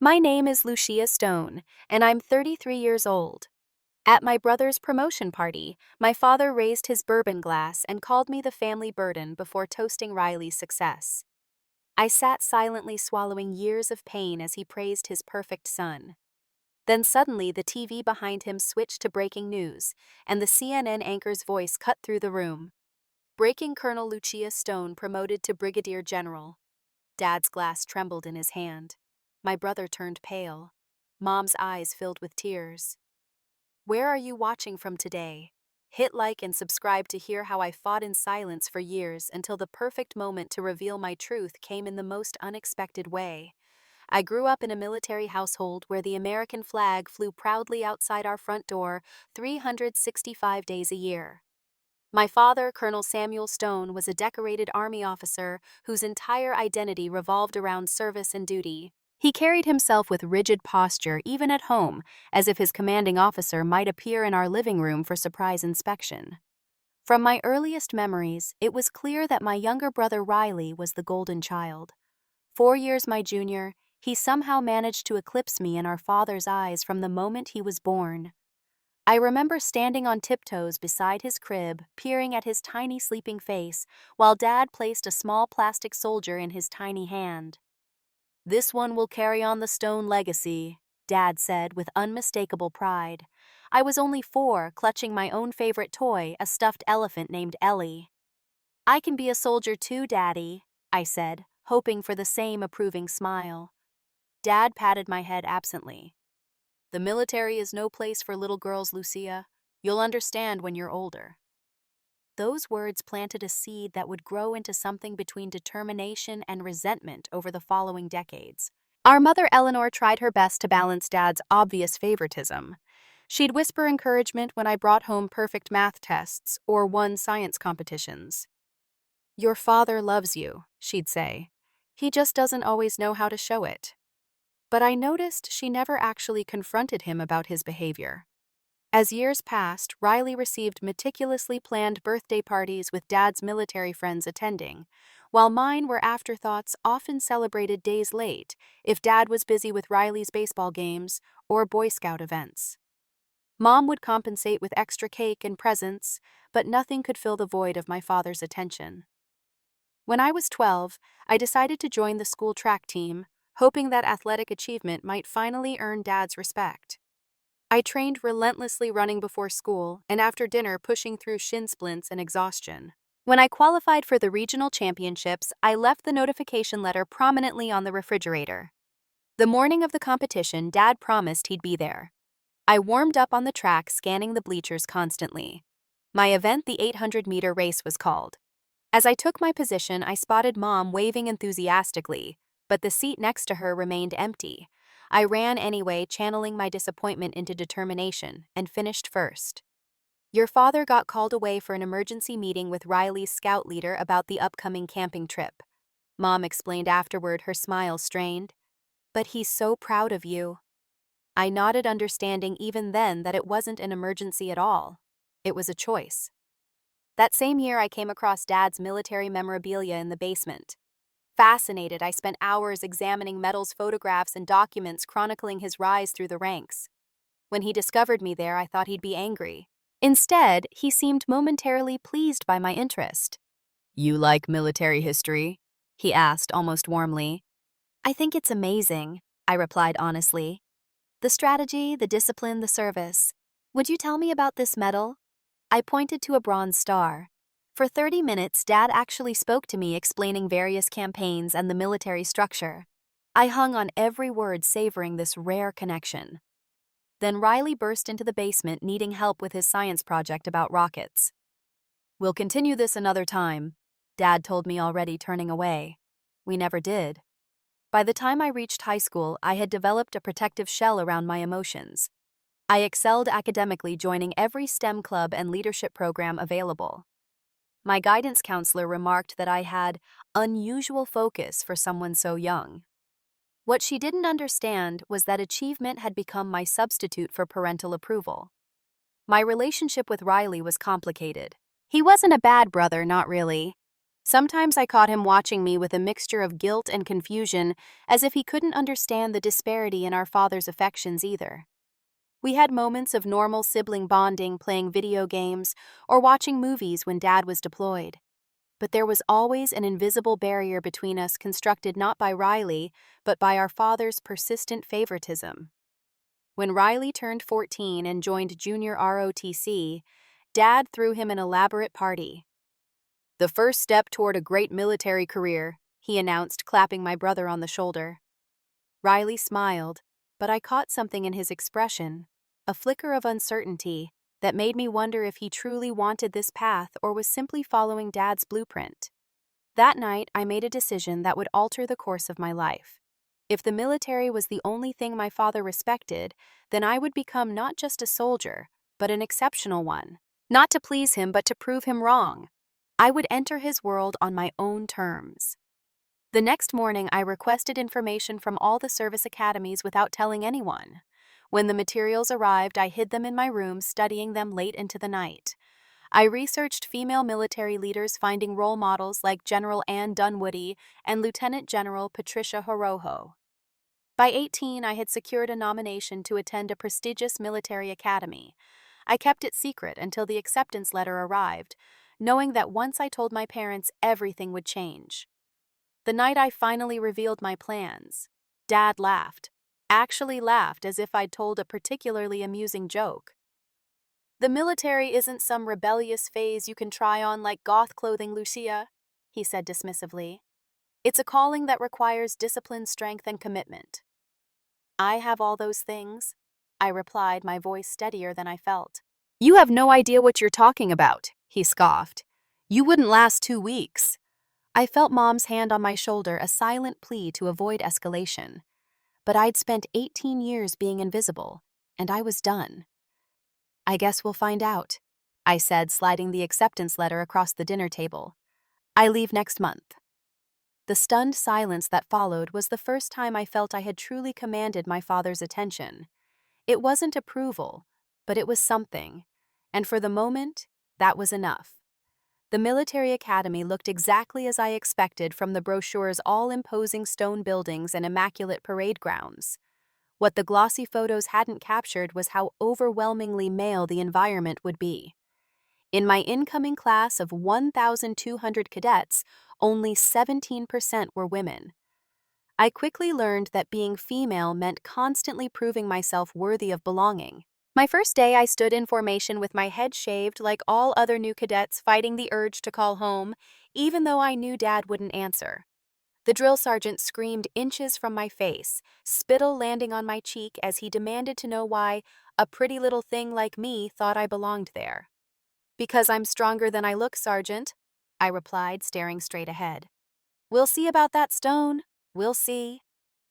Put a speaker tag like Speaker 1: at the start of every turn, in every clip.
Speaker 1: My name is Lucia Stone, and I'm 33 years old. At my brother's promotion party, my father raised his bourbon glass and called me the family burden before toasting Riley's success. I sat silently swallowing years of pain as he praised his perfect son. Then suddenly the TV behind him switched to breaking news, and the CNN anchor's voice cut through the room. Breaking: Colonel Lucia Stone promoted to Brigadier General. Dad's glass trembled in his hand. My brother turned pale. Mom's eyes filled with tears. Where are you watching from today? Hit like and subscribe to hear how I fought in silence for years until the perfect moment to reveal my truth came in the most unexpected way. I grew up in a military household where the American flag flew proudly outside our front door 365 days a year. My father, Colonel Samuel Stone, was a decorated Army officer whose entire identity revolved around service and duty. He carried himself with rigid posture even at home, as if his commanding officer might appear in our living room for surprise inspection. From my earliest memories, it was clear that my younger brother Riley was the golden child. 4 years my junior, he somehow managed to eclipse me in our father's eyes from the moment he was born. I remember standing on tiptoes beside his crib, peering at his tiny sleeping face, while Dad placed a small plastic soldier in his tiny hand. "This one will carry on the Stone legacy," Dad said with unmistakable pride. I was only 4, clutching my own favorite toy, a stuffed elephant named Ellie. "I can be a soldier too, Daddy," I said, hoping for the same approving smile. Dad patted my head absently. "The military is no place for little girls, Lucia. You'll understand when you're older." Those words planted a seed that would grow into something between determination and resentment over the following decades. Our mother Eleanor tried her best to balance Dad's obvious favoritism. She'd whisper encouragement when I brought home perfect math tests or won science competitions. "Your father loves you," she'd say. "He just doesn't always know how to show it." But I noticed she never actually confronted him about his behavior. As years passed, Riley received meticulously planned birthday parties with Dad's military friends attending, while mine were afterthoughts often celebrated days late if Dad was busy with Riley's baseball games or Boy Scout events. Mom would compensate with extra cake and presents, but nothing could fill the void of my father's attention. When I was 12, I decided to join the school track team, hoping that athletic achievement might finally earn Dad's respect. I trained relentlessly, running before school and after dinner, pushing through shin splints and exhaustion. When I qualified for the regional championships, I left the notification letter prominently on the refrigerator. The morning of the competition, Dad promised he'd be there. I warmed up on the track, scanning the bleachers constantly. My event, the 800-meter race, was called. As I took my position, I spotted Mom waving enthusiastically, but the seat next to her remained empty. I ran anyway, channeling my disappointment into determination, and finished first. "Your father got called away for an emergency meeting with Riley's scout leader about the upcoming camping trip," Mom explained afterward, her smile strained. "But he's so proud of you." I nodded, understanding even then that it wasn't an emergency at all. It was a choice. That same year, I came across Dad's military memorabilia in the basement. Fascinated, I spent hours examining medals, photographs, and documents chronicling his rise through the ranks. When he discovered me there, I thought he'd be angry. Instead, he seemed momentarily pleased by my interest. "You like military history?" he asked almost warmly. "I think it's amazing," I replied honestly. "The strategy, the discipline, the service. Would you tell me about this medal?" I pointed to a bronze star. For 30 minutes, Dad actually spoke to me, explaining various campaigns and the military structure. I hung on every word, savoring this rare connection. Then Riley burst into the basement, needing help with his science project about rockets. "We'll continue this another time," Dad told me, already turning away. We never did. By the time I reached high school, I had developed a protective shell around my emotions. I excelled academically, joining every STEM club and leadership program available. My guidance counselor remarked that I had unusual focus for someone so young. What she didn't understand was that achievement had become my substitute for parental approval. My relationship with Riley was complicated. He wasn't a bad brother, not really. Sometimes I caught him watching me with a mixture of guilt and confusion, as if he couldn't understand the disparity in our father's affections either. We had moments of normal sibling bonding, playing video games, or watching movies when Dad was deployed. But there was always an invisible barrier between us, constructed not by Riley, but by our father's persistent favoritism. When Riley turned 14 and joined junior ROTC, Dad threw him an elaborate party. "The first step toward a great military career," he announced, clapping my brother on the shoulder. Riley smiled, but I caught something in his expression, a flicker of uncertainty, that made me wonder if he truly wanted this path or was simply following Dad's blueprint. That night, I made a decision that would alter the course of my life. If the military was the only thing my father respected, then I would become not just a soldier, but an exceptional one. Not to please him, but to prove him wrong. I would enter his world on my own terms. The next morning, I requested information from all the service academies without telling anyone. When the materials arrived, I hid them in my room, studying them late into the night. I researched female military leaders, finding role models like General Ann Dunwoody and Lieutenant General Patricia Horoho. By 18, I had secured a nomination to attend a prestigious military academy. I kept it secret until the acceptance letter arrived, knowing that once I told my parents, everything would change. The night I finally revealed my plans, Dad laughed. Actually laughed as if I'd told a particularly amusing joke. "The military isn't some rebellious phase you can try on like goth clothing, Lucia," he said dismissively. "It's a calling that requires discipline, strength, and commitment." "I have all those things," I replied, my voice steadier than I felt. "You have no idea what you're talking about," he scoffed. "You wouldn't last 2 weeks." I felt Mom's hand on my shoulder, a silent plea to avoid escalation. But I'd spent 18 years being invisible, and I was done. "I guess we'll find out," I said, sliding the acceptance letter across the dinner table. "I leave next month." The stunned silence that followed was the first time I felt I had truly commanded my father's attention. It wasn't approval, but it was something, and for the moment, that was enough. The military academy looked exactly as I expected from the brochure's all-imposing stone buildings and immaculate parade grounds. What the glossy photos hadn't captured was how overwhelmingly male the environment would be. In my incoming class of 1,200 cadets, only 17% were women. I quickly learned that being female meant constantly proving myself worthy of belonging. My first day, I stood in formation with my head shaved like all other new cadets, fighting the urge to call home, even though I knew Dad wouldn't answer. The drill sergeant screamed inches from my face, spittle landing on my cheek as he demanded to know why a pretty little thing like me thought I belonged there. "Because I'm stronger than I look, Sergeant," I replied, staring straight ahead. "We'll see about that, Stone. We'll see."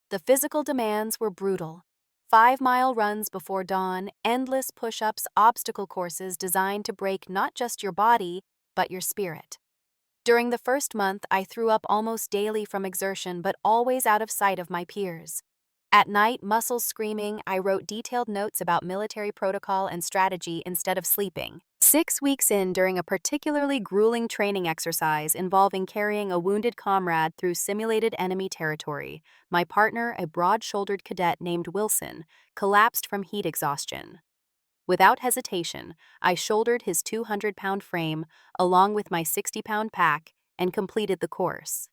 Speaker 1: The physical demands were brutal. 5-mile runs before dawn, endless push-ups, obstacle courses designed to break not just your body, but your spirit. During the first month, I threw up almost daily from exertion, but always out of sight of my peers. At night, muscles screaming, I wrote detailed notes about military protocol and strategy instead of sleeping. 6 weeks in, during a particularly grueling training exercise involving carrying a wounded comrade through simulated enemy territory, my partner, a broad-shouldered cadet named Wilson, collapsed from heat exhaustion. Without hesitation, I shouldered his 200-pound frame along with my 60-pound pack and completed the course.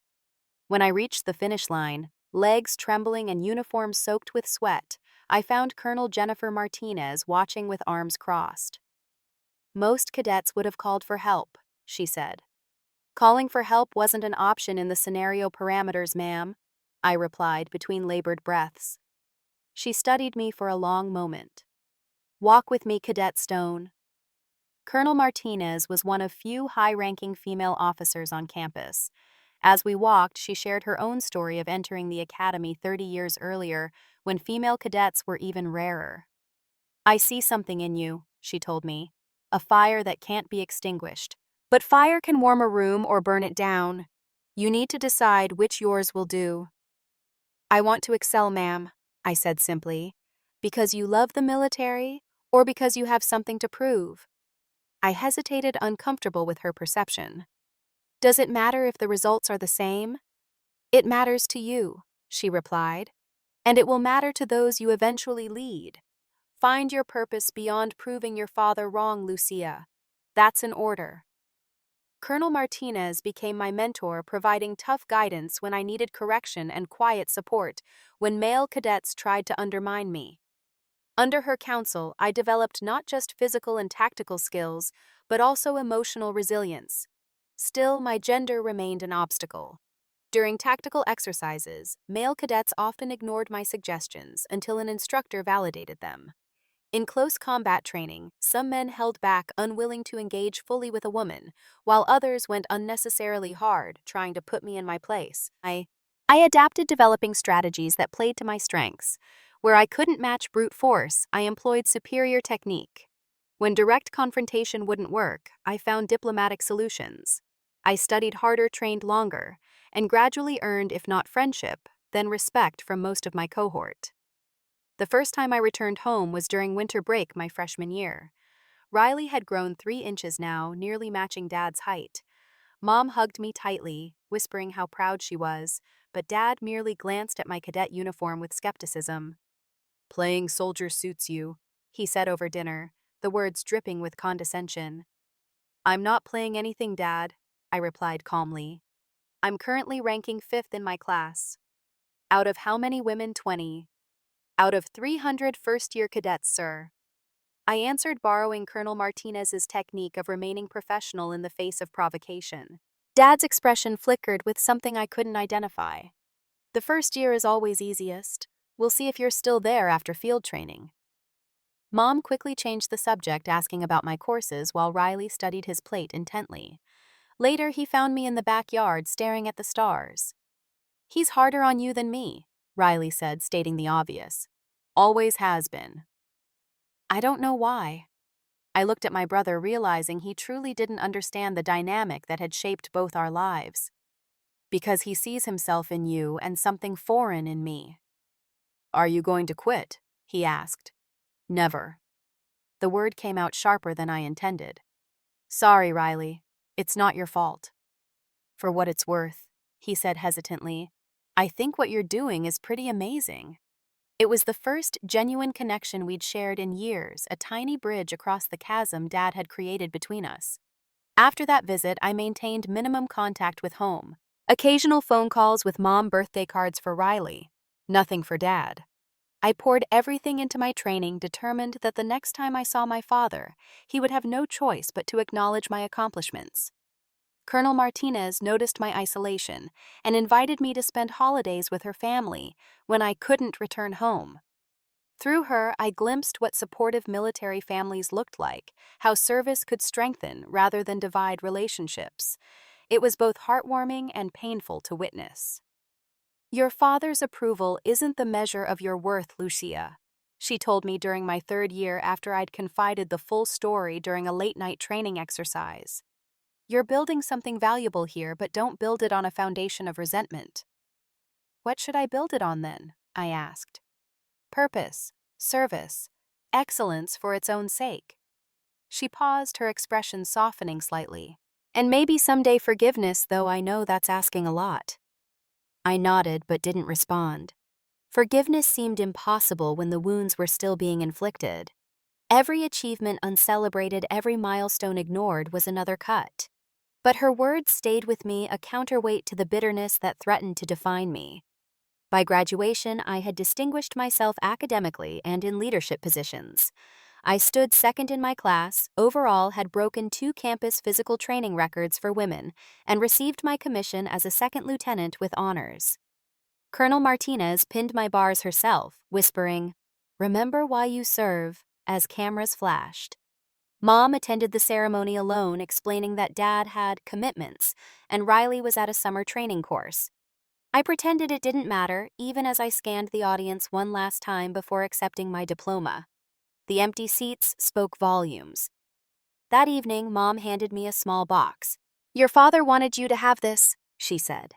Speaker 1: When I reached the finish line, legs trembling and uniform soaked with sweat, I found Colonel Jennifer Martinez watching with arms crossed. "Most cadets would have called for help," she said. "Calling for help wasn't an option in the scenario parameters, ma'am," I replied between labored breaths. She studied me for a long moment. "Walk with me, Cadet Stone." Colonel Martinez was one of few high-ranking female officers on campus. As we walked, she shared her own story of entering the academy 30 years earlier, when female cadets were even rarer. "I see something in you," she told me, "a fire that can't be extinguished. But fire can warm a room or burn it down. You need to decide which yours will do." "I want to excel, ma'am," I said simply. "Because you love the military, or because you have something to prove?" I hesitated, uncomfortable with her perception. Does it matter if the results are the same? It matters to you, she replied, and it will matter to those you eventually lead. Find your purpose beyond proving your father wrong, Lucia. That's an order. Colonel Martinez became my mentor, providing tough guidance when I needed correction and quiet support when male cadets tried to undermine me. Under her counsel, I developed not just physical and tactical skills, but also emotional resilience. Still, my gender remained an obstacle. During tactical exercises, male cadets often ignored my suggestions until an instructor validated them. In close combat training, some men held back, unwilling to engage fully with a woman, while others went unnecessarily hard, trying to put me in my place. I adapted, developing strategies that played to my strengths. Where I couldn't match brute force, I employed superior technique. When direct confrontation wouldn't work, I found diplomatic solutions. I studied harder, trained longer, and gradually earned, if not friendship, then respect from most of my cohort. The first time I returned home was during winter break my freshman year. Riley had grown 3 inches now, nearly matching Dad's height. Mom hugged me tightly, whispering how proud she was, but Dad merely glanced at my cadet uniform with skepticism. "Playing soldier suits you," he said over dinner, the words dripping with condescension. "I'm not playing anything, Dad," I replied calmly. "I'm currently ranking 5th in my class. Out of how many women? 20. Out of 300 first-year cadets, sir." I answered, borrowing Colonel Martinez's technique of remaining professional in the face of provocation. Dad's expression flickered with something I couldn't identify. "The first year is always easiest. We'll see if you're still there after field training." Mom quickly changed the subject, asking about my courses while Riley studied his plate intently. Later, he found me in the backyard staring at the stars. "He's harder on you than me," Riley said, stating the obvious. "Always has been." I don't know why. I looked at my brother, realizing he truly didn't understand the dynamic that had shaped both our lives. "Because he sees himself in you and something foreign in me." "Are you going to quit?" he asked. "Never." The word came out sharper than I intended. "Sorry, Riley. It's not your fault." "For what it's worth," he said hesitantly, "I think what you're doing is pretty amazing." It was the first genuine connection we'd shared in years, a tiny bridge across the chasm Dad had created between us. After that visit, I maintained minimum contact with home. Occasional phone calls with Mom, birthday cards for Riley. Nothing for Dad. I poured everything into my training, determined that the next time I saw my father, he would have no choice but to acknowledge my accomplishments. Colonel Martinez noticed my isolation and invited me to spend holidays with her family when I couldn't return home. Through her, I glimpsed what supportive military families looked like, how service could strengthen rather than divide relationships. It was both heartwarming and painful to witness. "Your father's approval isn't the measure of your worth, Lucia," she told me during my 3rd year after I'd confided the full story during a late-night training exercise. "You're building something valuable here, but don't build it on a foundation of resentment." "What should I build it on then?" I asked. "Purpose, service, excellence for its own sake." She paused, her expression softening slightly. "And maybe someday forgiveness, though I know that's asking a lot." I nodded but didn't respond. Forgiveness seemed impossible when the wounds were still being inflicted. Every achievement uncelebrated, every milestone ignored was another cut. But her words stayed with me, a counterweight to the bitterness that threatened to define me. By graduation, I had distinguished myself academically and in leadership positions. I stood 2nd in my class, overall had broken 2 campus physical training records for women, and received my commission as a 2nd lieutenant with honors. Colonel Martinez pinned my bars herself, whispering, "Remember why you serve," as cameras flashed. Mom attended the ceremony alone, explaining that Dad had commitments and Riley was at a summer training course. I pretended it didn't matter, even as I scanned the audience one last time before accepting my diploma. The empty seats spoke volumes. That evening, Mom handed me a small box. "Your father wanted you to have this," she said.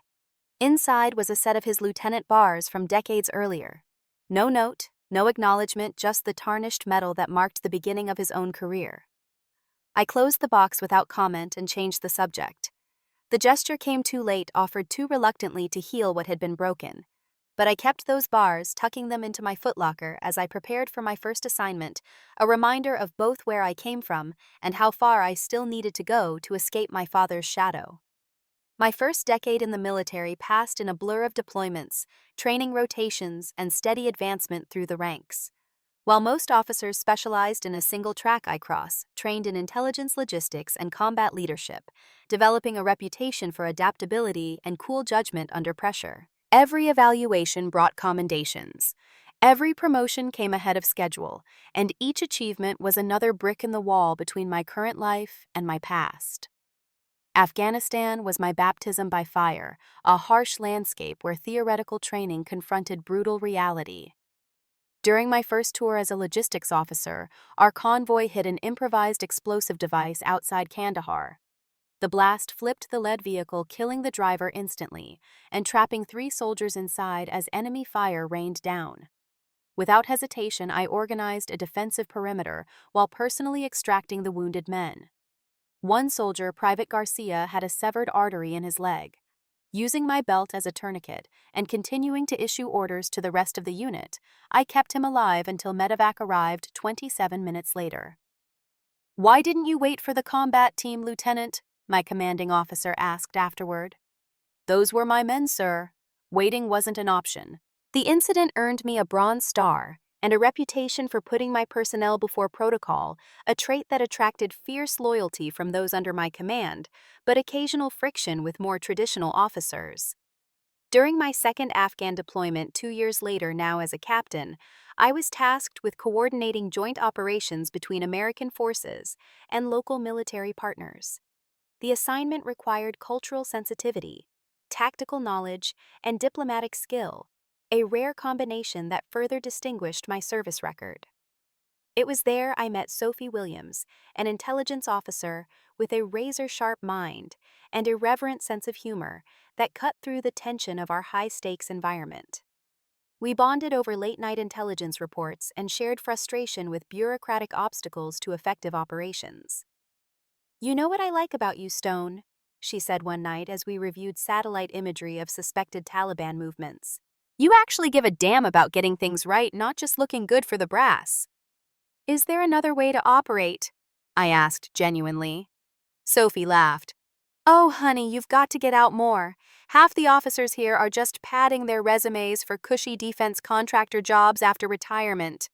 Speaker 1: Inside was a set of his lieutenant bars from decades earlier. No note, no acknowledgement, just the tarnished metal that marked the beginning of his own career. I closed the box without comment and changed the subject. The gesture came too late, offered too reluctantly to heal what had been broken. But I kept those bars, tucking them into my footlocker as I prepared for my first assignment, a reminder of both where I came from and how far I still needed to go to escape my father's shadow. My first decade in the military passed in a blur of deployments, training rotations, and steady advancement through the ranks. While most officers specialized in a single track, I trained in intelligence logistics and combat leadership, developing a reputation for adaptability and cool judgment under pressure. Every evaluation brought commendations. Every promotion came ahead of schedule, and each achievement was another brick in the wall between my current life and my past. Afghanistan was my baptism by fire, a harsh landscape where theoretical training confronted brutal reality. During my first tour as a logistics officer, our convoy hit an improvised explosive device outside Kandahar. The blast flipped the lead vehicle, killing the driver instantly, and trapping 3 soldiers inside as enemy fire rained down. Without hesitation, I organized a defensive perimeter while personally extracting the wounded men. One soldier, Private Garcia, had a severed artery in his leg. Using my belt as a tourniquet and continuing to issue orders to the rest of the unit, I kept him alive until medevac arrived 27 minutes later. "Why didn't you wait for the combat team, Lieutenant?" my commanding officer asked afterward. "Those were my men, sir. Waiting wasn't an option." The incident earned me a Bronze Star and a reputation for putting my personnel before protocol, a trait that attracted fierce loyalty from those under my command, but occasional friction with more traditional officers. During my second Afghan deployment 2 years later, now as a captain, I was tasked with coordinating joint operations between American forces and local military partners. The assignment required cultural sensitivity, tactical knowledge, and diplomatic skill, a rare combination that further distinguished my service record. It was there I met Sophie Williams, an intelligence officer with a razor-sharp mind and irreverent sense of humor that cut through the tension of our high-stakes environment. We bonded over late-night intelligence reports and shared frustration with bureaucratic obstacles to effective operations. "You know what I like about you, Stone," she said one night as we reviewed satellite imagery of suspected Taliban movements. "You actually give a damn about getting things right, not just looking good for the brass." "Is there another way to operate?" I asked genuinely. Sophie laughed. "Oh, honey, you've got to get out more. Half the officers here are just padding their resumes for cushy defense contractor jobs after retirement."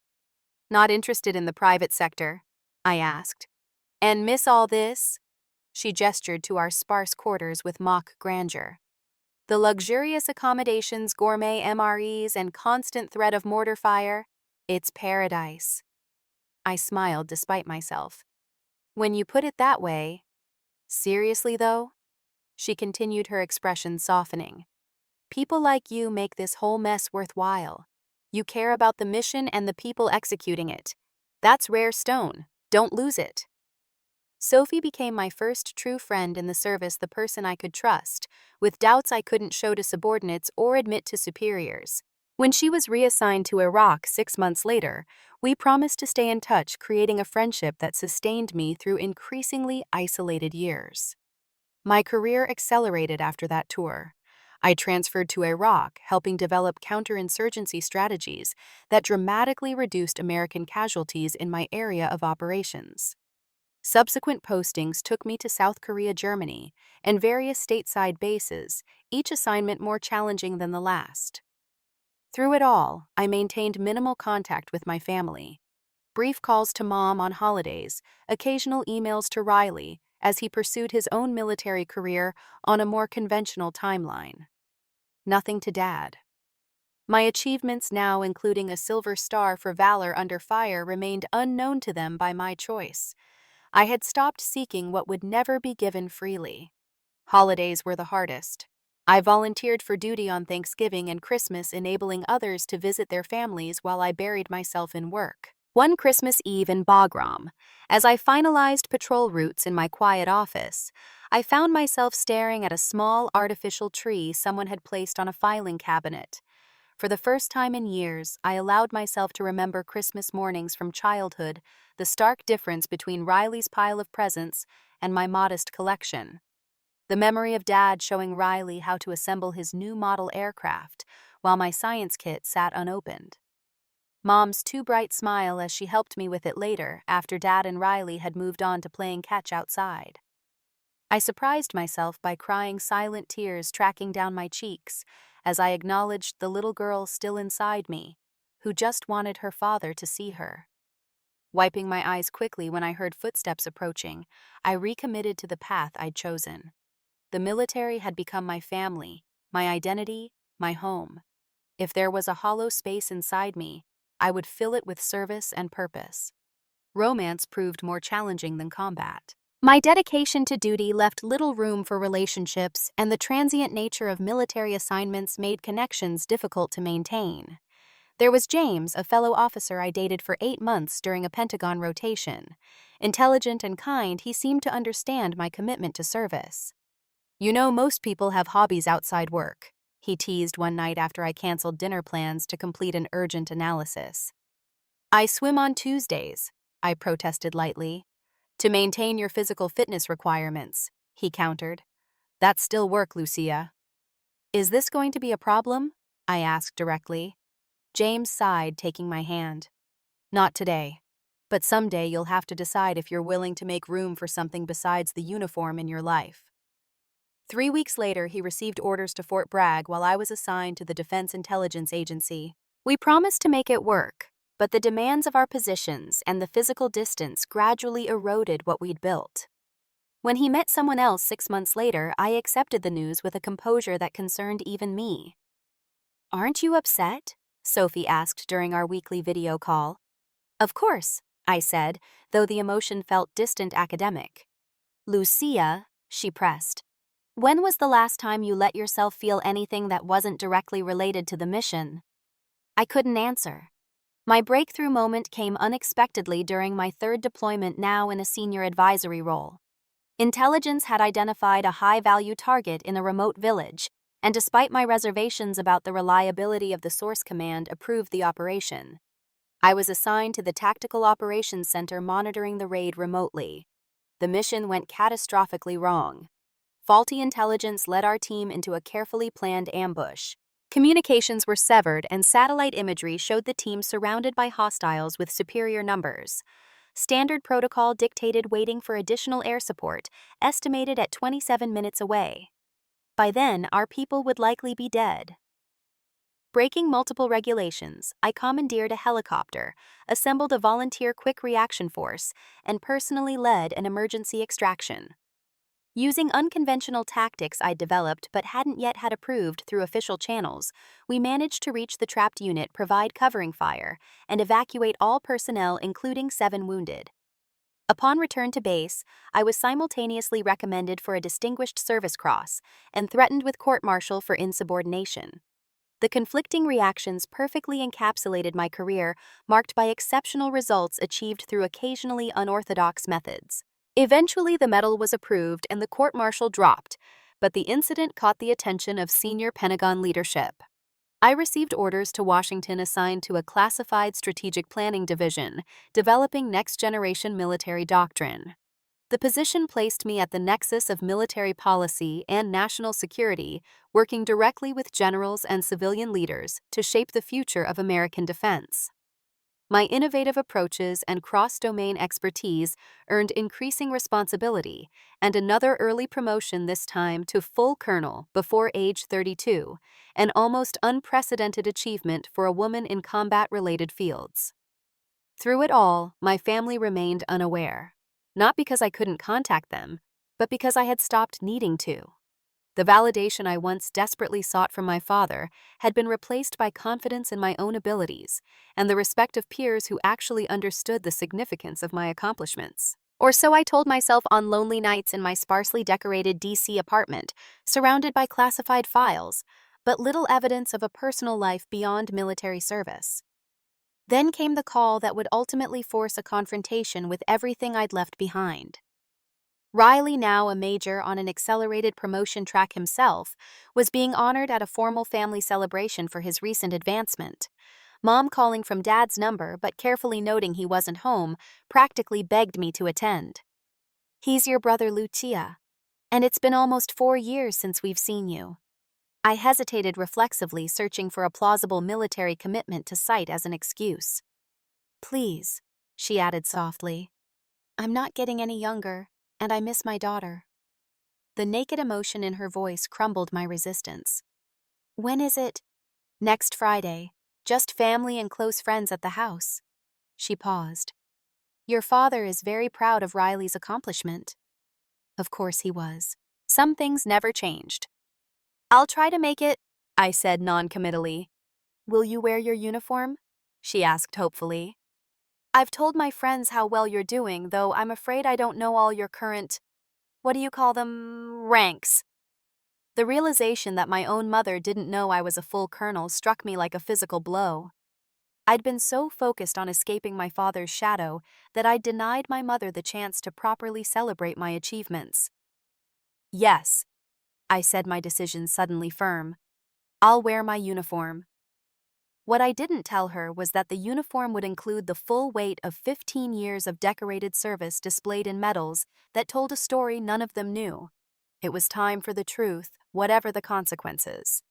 Speaker 1: "Not interested in the private sector?" I asked. "And miss all this?" She gestured to our sparse quarters with mock grandeur. "The luxurious accommodations, gourmet MREs, and constant threat of mortar fire? It's paradise." I smiled despite myself. "When you put it that way." "Seriously, though?" She continued, her expression softening. "People like you make this whole mess worthwhile. You care about the mission and the people executing it. That's rare, Stone. Don't lose it." Sophie became my first true friend in the service, the person I could trust, with doubts I couldn't show to subordinates or admit to superiors. When she was reassigned to Iraq 6 months later, we promised to stay in touch, creating a friendship that sustained me through increasingly isolated years. My career accelerated after that tour. I transferred to Iraq, helping develop counterinsurgency strategies that dramatically reduced American casualties in my area of operations. Subsequent postings took me to South Korea, Germany, and various stateside bases, each assignment more challenging than the last. Through it all, I maintained minimal contact with my family. Brief calls to Mom on holidays, occasional emails to Riley as he pursued his own military career on a more conventional timeline. Nothing to Dad. My achievements, now including a Silver Star for valor under fire, remained unknown to them by my choice. I had stopped seeking what would never be given freely. Holidays were the hardest. I volunteered for duty on Thanksgiving and Christmas, enabling others to visit their families while I buried myself in work. One Christmas Eve in Bagram, as I finalized patrol routes in my quiet office, I found myself staring at a small artificial tree someone had placed on a filing cabinet. For the first time in years, I allowed myself to remember Christmas mornings from childhood, the stark difference between Riley's pile of presents and my modest collection. The memory of Dad showing Riley how to assemble his new model aircraft while my science kit sat unopened. Mom's too bright smile as she helped me with it later after Dad and Riley had moved on to playing catch outside. I surprised myself by crying silent tears tracking down my cheeks as I acknowledged the little girl still inside me, who just wanted her father to see her. Wiping my eyes quickly when I heard footsteps approaching, I recommitted to the path I'd chosen. The military had become my family, my identity, my home. If there was a hollow space inside me, I would fill it with service and purpose. Romance proved more challenging than combat. My dedication to duty left little room for relationships, and the transient nature of military assignments made connections difficult to maintain. There was James, a fellow officer I dated for 8 months during a Pentagon rotation. Intelligent and kind, he seemed to understand my commitment to service. "You know, most people have hobbies outside work," he teased one night after I canceled dinner plans to complete an urgent analysis. "I swim on Tuesdays," I protested lightly. "To maintain your physical fitness requirements," he countered. "That's still work, Lucia." "Is this going to be a problem?" I asked directly. James sighed, taking my hand. "Not today. But someday you'll have to decide if you're willing to make room for something besides the uniform in your life." 3 weeks later, he received orders to Fort Bragg while I was assigned to the Defense Intelligence Agency. We promised to make it work, but the demands of our positions and the physical distance gradually eroded what we'd built. When he met someone else 6 months later, I accepted the news with a composure that concerned even me. "Aren't you upset?" Sophie asked during our weekly video call. "Of course," I said, though the emotion felt distant academic. "Lucia," she pressed, "when was the last time you let yourself feel anything that wasn't directly related to the mission?" I couldn't answer. My breakthrough moment came unexpectedly during my 3rd deployment, now in a senior advisory role. Intelligence had identified a high-value target in a remote village, and despite my reservations about the reliability of the source command, approved the operation. I was assigned to the Tactical Operations Center monitoring the raid remotely. The mission went catastrophically wrong. Faulty intelligence led our team into a carefully planned ambush. Communications were severed, and satellite imagery showed the team surrounded by hostiles with superior numbers. Standard protocol dictated waiting for additional air support, estimated at 27 minutes away. By then, our people would likely be dead. Breaking multiple regulations, I commandeered a helicopter, assembled a volunteer quick reaction force, and personally led an emergency extraction. Using unconventional tactics I'd developed but hadn't yet had approved through official channels, we managed to reach the trapped unit, provide covering fire, and evacuate all personnel, including 7 wounded. Upon return to base, I was simultaneously recommended for a Distinguished Service Cross and threatened with court-martial for insubordination. The conflicting reactions perfectly encapsulated my career, marked by exceptional results achieved through occasionally unorthodox methods. Eventually, the medal was approved and the court-martial dropped, but the incident caught the attention of senior Pentagon leadership. I received orders to Washington, assigned to a classified strategic planning division, developing next-generation military doctrine. The position placed me at the nexus of military policy and national security, working directly with generals and civilian leaders to shape the future of American defense. My innovative approaches and cross-domain expertise earned increasing responsibility and another early promotion, this time to full colonel before age 32, an almost unprecedented achievement for a woman in combat-related fields. Through it all, my family remained unaware, not because I couldn't contact them, but because I had stopped needing to. The validation I once desperately sought from my father had been replaced by confidence in my own abilities and the respect of peers who actually understood the significance of my accomplishments. Or so I told myself on lonely nights in my sparsely decorated DC apartment, surrounded by classified files, but little evidence of a personal life beyond military service. Then came the call that would ultimately force a confrontation with everything I'd left behind. Riley, now a major on an accelerated promotion track himself, was being honored at a formal family celebration for his recent advancement. Mom, calling from Dad's number but carefully noting he wasn't home, practically begged me to attend. "He's your brother Lucia, And it's been almost 4 years since we've seen you. I hesitated reflexively, searching for a plausible military commitment to cite as an excuse. Please, she added softly. I'm not getting any younger, and I miss my daughter. The naked emotion in her voice crumbled my resistance. When is it? Next Friday. Just family and close friends at the house. She paused. Your father is very proud of Riley's accomplishment. Of course he was. Some things never changed. I'll try to make it, I said non-committally. Will you wear your uniform? She asked hopefully. I've told my friends how well you're doing, though I'm afraid I don't know all your current, what do you call them, ranks. The realization that my own mother didn't know I was a full colonel struck me like a physical blow. I'd been so focused on escaping my father's shadow that I'd denied my mother the chance to properly celebrate my achievements. Yes, I said, my decision suddenly firm. I'll wear my uniform. What I didn't tell her was that the uniform would include the full weight of 15 years of decorated service displayed in medals that told a story none of them knew. It was time for the truth, whatever the consequences.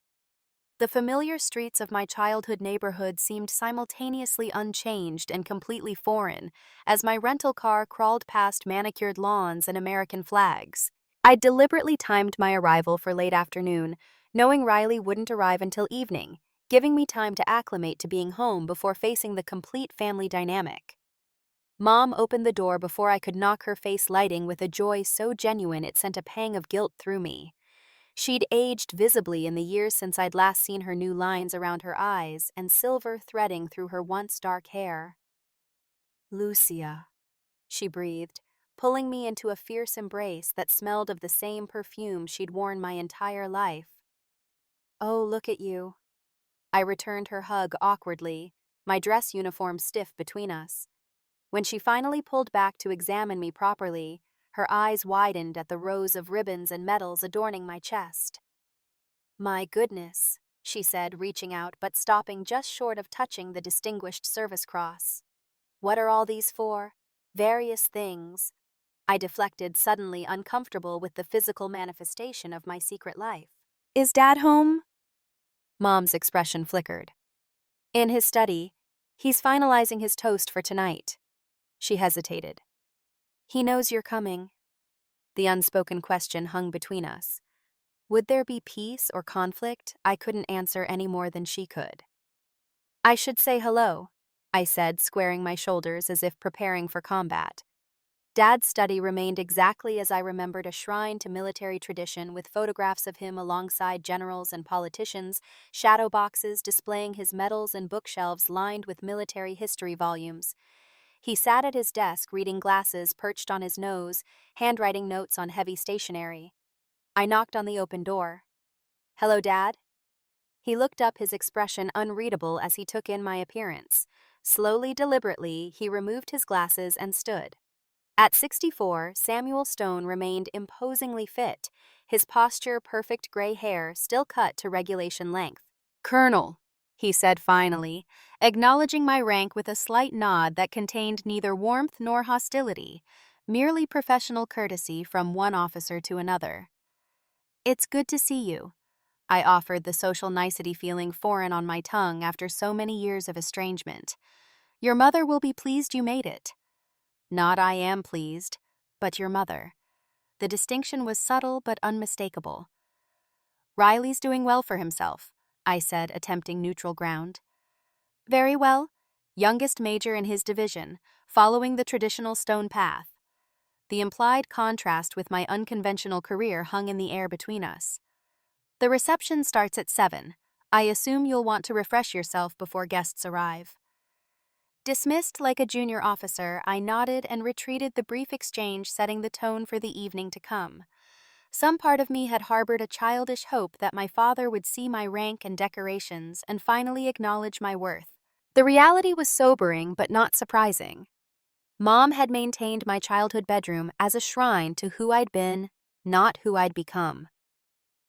Speaker 1: The familiar streets of my childhood neighborhood seemed simultaneously unchanged and completely foreign as my rental car crawled past manicured lawns and American flags. I'd deliberately timed my arrival for late afternoon, knowing Riley wouldn't arrive until evening, giving me time to acclimate to being home before facing the complete family dynamic. Mom opened the door before I could knock, her face lighting with a joy so genuine it sent a pang of guilt through me. She'd aged visibly in the years since I'd last seen her new lines around her eyes and silver threading through her once dark hair. Lucia, she breathed, pulling me into a fierce embrace that smelled of the same perfume she'd worn my entire life. Oh, look at you. I returned her hug awkwardly, my dress uniform stiff between us. When she finally pulled back to examine me properly, her eyes widened at the rows of ribbons and medals adorning my chest. My goodness, she said, reaching out but stopping just short of touching the Distinguished Service Cross. What are all these for? Various things. I deflected, suddenly uncomfortable with the physical manifestation of my secret life. Is Dad home? Mom's expression flickered. In his study. He's finalizing his toast for tonight. She hesitated. He knows you're coming. The unspoken question hung between us. Would there be peace or conflict? I couldn't answer any more than she could. I should say hello, I said, squaring my shoulders as if preparing for combat. Dad's study remained exactly as I remembered, a shrine to military tradition with photographs of him alongside generals and politicians, shadow boxes displaying his medals, and bookshelves lined with military history volumes. He sat at his desk, reading glasses perched on his nose, handwriting notes on heavy stationery. I knocked on the open door. Hello, Dad? He looked up, his expression unreadable as he took in my appearance. Slowly, deliberately, he removed his glasses and stood. At 64, Samuel Stone remained imposingly fit, his posture perfect, gray hair still cut to regulation length. Colonel, he said finally, acknowledging my rank with a slight nod that contained neither warmth nor hostility, merely professional courtesy from one officer to another. It's good to see you, I offered, the social nicety feeling foreign on my tongue after so many years of estrangement. Your mother will be pleased you made it. Not I am pleased, but your mother. The distinction was subtle but unmistakable. Riley's doing well for himself, I said, attempting neutral ground. Very well. Youngest major in his division, following the traditional Stone path. The implied contrast with my unconventional career hung in the air between us. The reception starts at 7. I assume you'll want to refresh yourself before guests arrive. Dismissed like a junior officer, I nodded and retreated, the brief exchange setting the tone for the evening to come. Some part of me had harbored a childish hope that my father would see my rank and decorations and finally acknowledge my worth. The reality was sobering but not surprising. Mom had maintained my childhood bedroom as a shrine to who I'd been, not who I'd become.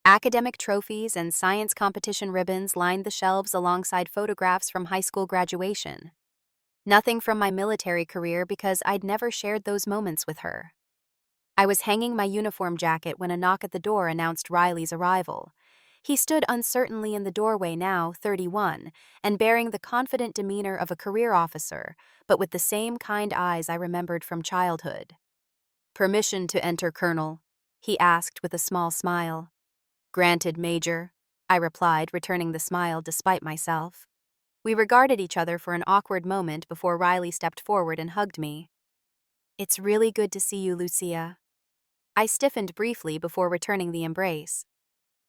Speaker 1: Academic trophies and science competition ribbons lined the shelves alongside photographs from high school graduation. Nothing from my military career, because I'd never shared those moments with her. I was hanging my uniform jacket when a knock at the door announced Riley's arrival. He stood uncertainly in the doorway, now 31, and bearing the confident demeanor of a career officer, but with the same kind eyes I remembered from childhood. "Permission to enter, Colonel?" he asked with a small smile. "Granted, Major," I replied, returning the smile despite myself. We regarded each other for an awkward moment before Riley stepped forward and hugged me. "It's really good to see you, Lucia." I stiffened briefly before returning the embrace.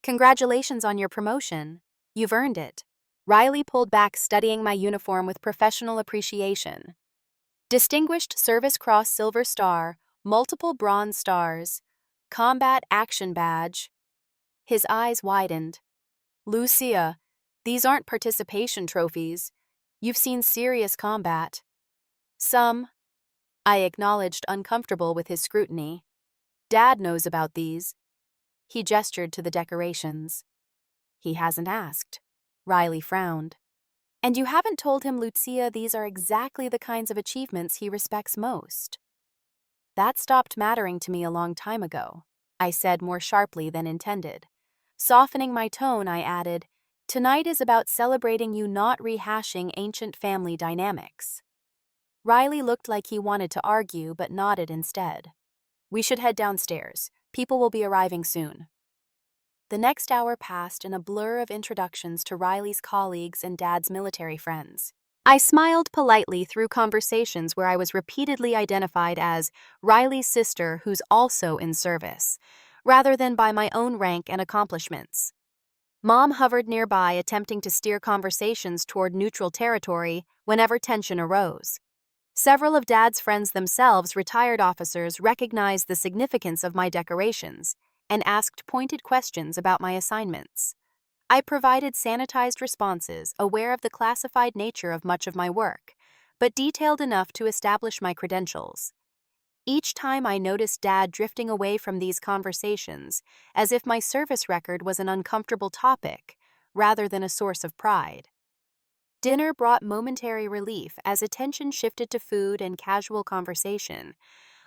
Speaker 1: "Congratulations on your promotion. You've earned it." Riley pulled back, studying my uniform with professional appreciation. Distinguished Service Cross Silver Star, multiple Bronze Stars, Combat Action Badge. His eyes widened. "Lucia, these aren't participation trophies. You've seen serious combat." "Some," I acknowledged, uncomfortable with his scrutiny. "Dad knows about these." He gestured to the decorations. "He hasn't asked." Riley frowned. "And you haven't told him, Lucia, these are exactly the kinds of achievements he respects most." "That stopped mattering to me a long time ago," I said more sharply than intended. Softening my tone, I added, "Tonight is about celebrating you, not rehashing ancient family dynamics." Riley looked like he wanted to argue, but nodded instead. "We should head downstairs. People will be arriving soon." The next hour passed in a blur of introductions to Riley's colleagues and Dad's military friends. I smiled politely through conversations where I was repeatedly identified as Riley's sister who's also in service, rather than by my own rank and accomplishments. Mom hovered nearby, attempting to steer conversations toward neutral territory whenever tension arose. Several of Dad's friends, themselves retired officers, recognized the significance of my decorations and asked pointed questions about my assignments. I provided sanitized responses, aware of the classified nature of much of my work, but detailed enough to establish my credentials. Each time I noticed Dad drifting away from these conversations, as if my service record was an uncomfortable topic, rather than a source of pride. Dinner brought momentary relief as attention shifted to food and casual conversation.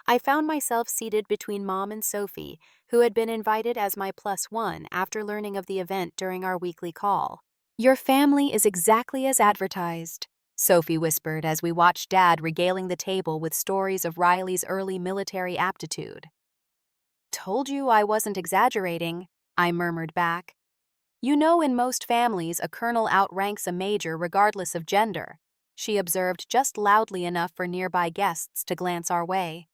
Speaker 1: I found myself seated between Mom and Sophie, who had been invited as my +1 after learning of the event during our weekly call. "Your family is exactly as advertised," Sophie whispered as we watched Dad regaling the table with stories of Riley's early military aptitude. "Told you I wasn't exaggerating," I murmured back. "You know, in most families, a colonel outranks a major regardless of gender," she observed just loudly enough for nearby guests to glance our way.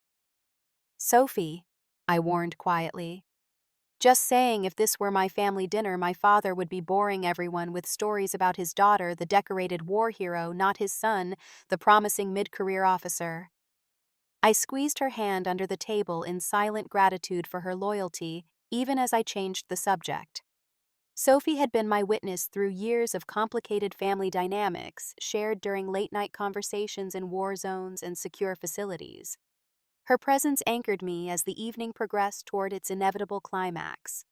Speaker 1: "Sophie," I warned quietly. "Just saying, if this were my family dinner, my father would be boring everyone with stories about his daughter, the decorated war hero, not his son, the promising mid-career officer." I squeezed her hand under the table in silent gratitude for her loyalty, even as I changed the subject. Sophie had been my witness through years of complicated family dynamics shared during late-night conversations in war zones and secure facilities. Her presence anchored me as the evening progressed toward its inevitable climax.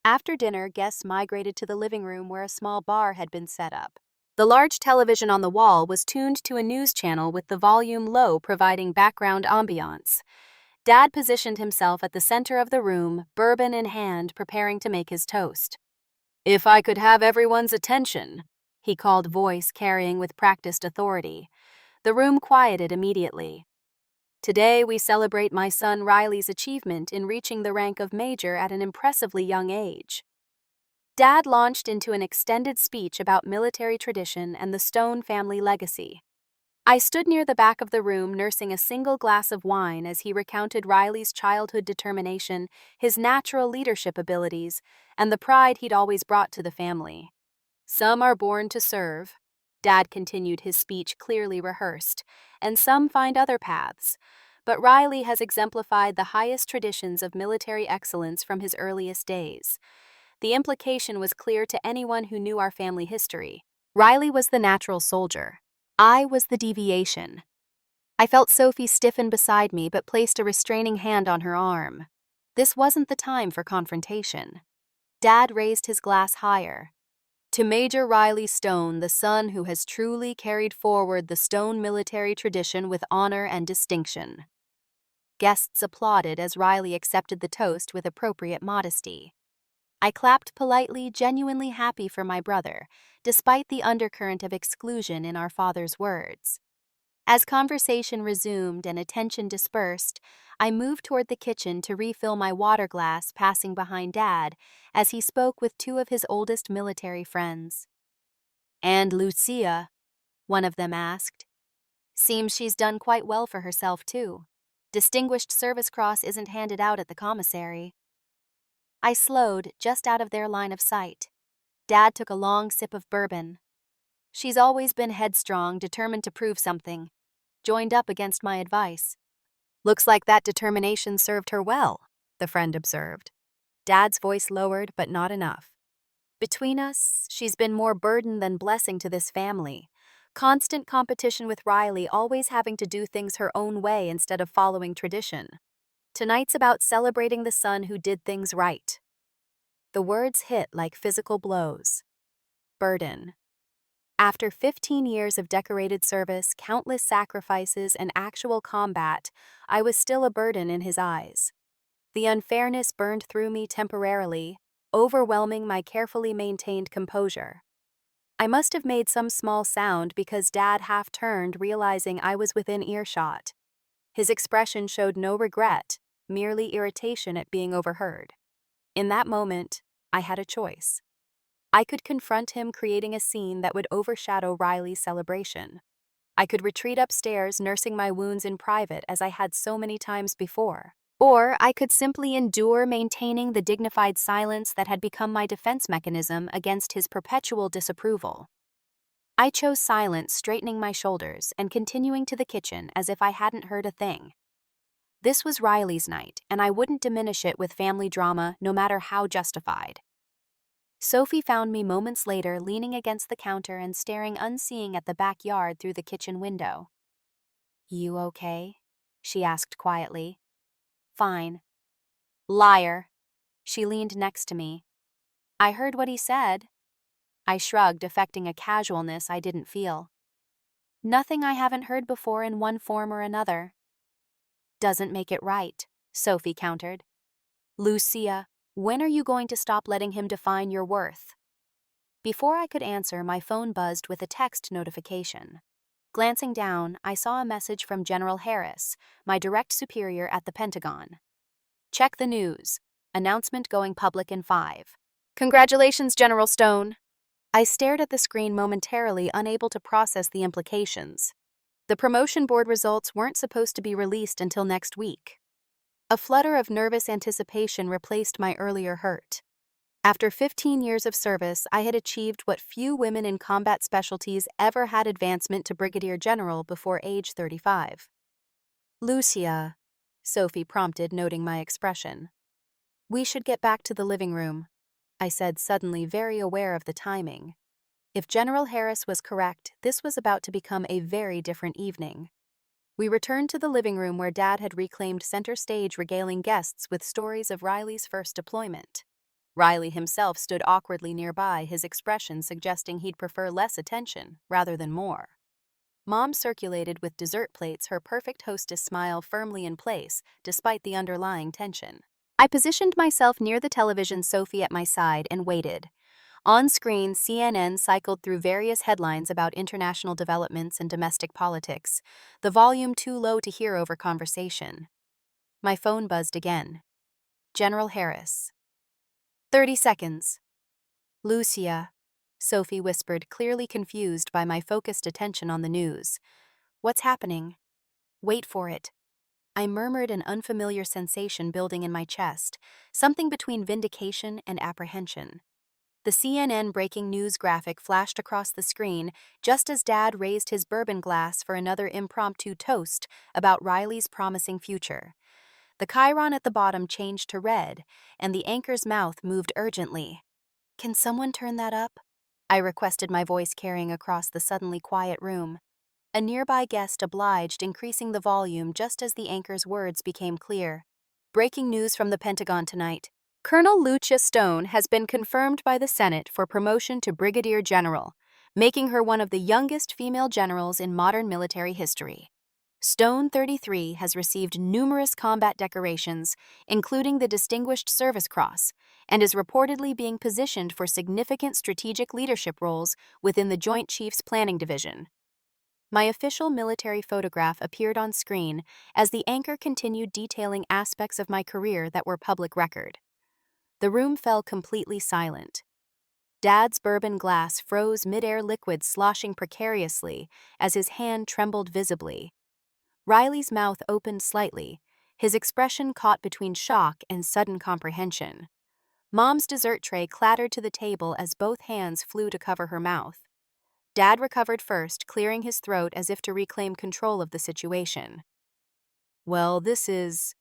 Speaker 1: After dinner, guests migrated to the living room where a small bar had been set up. The large television on the wall was tuned to a news channel with the volume low, providing background ambiance. Dad positioned himself at the center of the room, bourbon in hand, preparing to make his toast. "If I could have everyone's attention," he called, voice carrying with practiced authority. The room quieted immediately. "Today we celebrate my son Riley's achievement in reaching the rank of major at an impressively young age." Dad launched into an extended speech about military tradition and the Stone family legacy. I stood near the back of the room, nursing a single glass of wine as he recounted Riley's childhood determination, his natural leadership abilities, and the pride he'd always brought to the family. "Some are born to serve," Dad continued, his speech clearly rehearsed, "and some find other paths. But Riley has exemplified the highest traditions of military excellence from his earliest days." The implication was clear to anyone who knew our family history. Riley was the natural soldier. I was the deviation. I felt Sophie stiffen beside me, but placed a restraining hand on her arm. This wasn't the time for confrontation. Dad raised his glass higher. "To Major Riley Stone, the son who has truly carried forward the Stone military tradition with honor and distinction." Guests applauded as Riley accepted the toast with appropriate modesty. I clapped politely, genuinely happy for my brother, despite the undercurrent of exclusion in our father's words. As conversation resumed and attention dispersed, I moved toward the kitchen to refill my water glass, passing behind Dad as he spoke with two of his oldest military friends. "And Lucia?" one of them asked. "Seems she's done quite well for herself, too. Distinguished Service Cross isn't handed out at the commissary." I slowed, just out of their line of sight. Dad took a long sip of bourbon. "She's always been headstrong, determined to prove something. Joined up against my advice." "Looks like that determination served her well," the friend observed. Dad's voice lowered, but not enough. "Between us, she's been more burden than blessing to this family. Constant competition with Riley, always having to do things her own way instead of following tradition. Tonight's about celebrating the son who did things right." The words hit like physical blows. Burden. After 15 years of decorated service, countless sacrifices, and actual combat, I was still a burden in his eyes. The unfairness burned through me temporarily, overwhelming my carefully maintained composure. I must have made some small sound because Dad half turned, realizing I was within earshot. His expression showed no regret, merely irritation at being overheard. In that moment, I had a choice. I could confront him, creating a scene that would overshadow Riley's celebration. I could retreat upstairs, nursing my wounds in private as I had so many times before. Or I could simply endure, maintaining the dignified silence that had become my defense mechanism against his perpetual disapproval. I chose silence, straightening my shoulders and continuing to the kitchen as if I hadn't heard a thing. This was Riley's night, and I wouldn't diminish it with family drama, no matter how justified. Sophie found me moments later, leaning against the counter and staring unseeing at the backyard through the kitchen window. "You okay?" she asked quietly. "Fine." "Liar." She leaned next to me. "I heard what he said." I shrugged, affecting a casualness I didn't feel. "Nothing I haven't heard before in one form or another." "Doesn't make it right," Sophie countered. "Lucia, when are you going to stop letting him define your worth?" Before I could answer, my phone buzzed with a text notification. Glancing down, I saw a message from General Harris, my direct superior at the Pentagon. "Check the news. Announcement going public in 5. "Congratulations, General Stone." I stared at the screen momentarily, unable to process the implications. The promotion board results weren't supposed to be released until next week. A flutter of nervous anticipation replaced my earlier hurt. After 15 years of service, I had achieved what few women in combat specialties ever had: advancement to Brigadier General before age 35. "Lucia," Sophie prompted, noting my expression. "We should get back to the living room," I said, suddenly very aware of the timing. If General Harris was correct, this was about to become a very different evening. We returned to the living room where Dad had reclaimed center stage, regaling guests with stories of Riley's first deployment. Riley himself stood awkwardly nearby, his expression suggesting he'd prefer less attention rather than more. Mom circulated with dessert plates, her perfect hostess smile firmly in place despite the underlying tension. I positioned myself near the television, Sophie at my side, and waited. On screen, CNN cycled through various headlines about international developments and domestic politics, the volume too low to hear over conversation. My phone buzzed again. General Harris. 30 seconds. "Lucia," Sophie whispered, clearly confused by my focused attention on the news. "What's happening?" "Wait for it." I murmured, an unfamiliar sensation building in my chest, something between vindication and apprehension. The CNN breaking news graphic flashed across the screen just as Dad raised his bourbon glass for another impromptu toast about Riley's promising future. The chyron at the bottom changed to red, and the anchor's mouth moved urgently. "Can someone turn that up?" I requested, my voice carrying across the suddenly quiet room. A nearby guest obliged, increasing the volume just as the anchor's words became clear. "Breaking news from the Pentagon tonight. Colonel Lucia Stone has been confirmed by the Senate for promotion to Brigadier General, making her one of the youngest female generals in modern military history." Stone 33 has received numerous combat decorations, including the Distinguished Service Cross, and is reportedly being positioned for significant strategic leadership roles within the Joint Chiefs Planning Division. My official military photograph appeared on screen as the anchor continued detailing aspects of my career that were public record. The room fell completely silent. Dad's bourbon glass froze mid-air liquid sloshing precariously as his hand trembled visibly. Riley's mouth opened slightly, his expression caught between shock and sudden comprehension. Mom's dessert tray clattered to the table as both hands flew to cover her mouth. Dad recovered first, clearing his throat as if to reclaim control of the situation. "Well, this is..."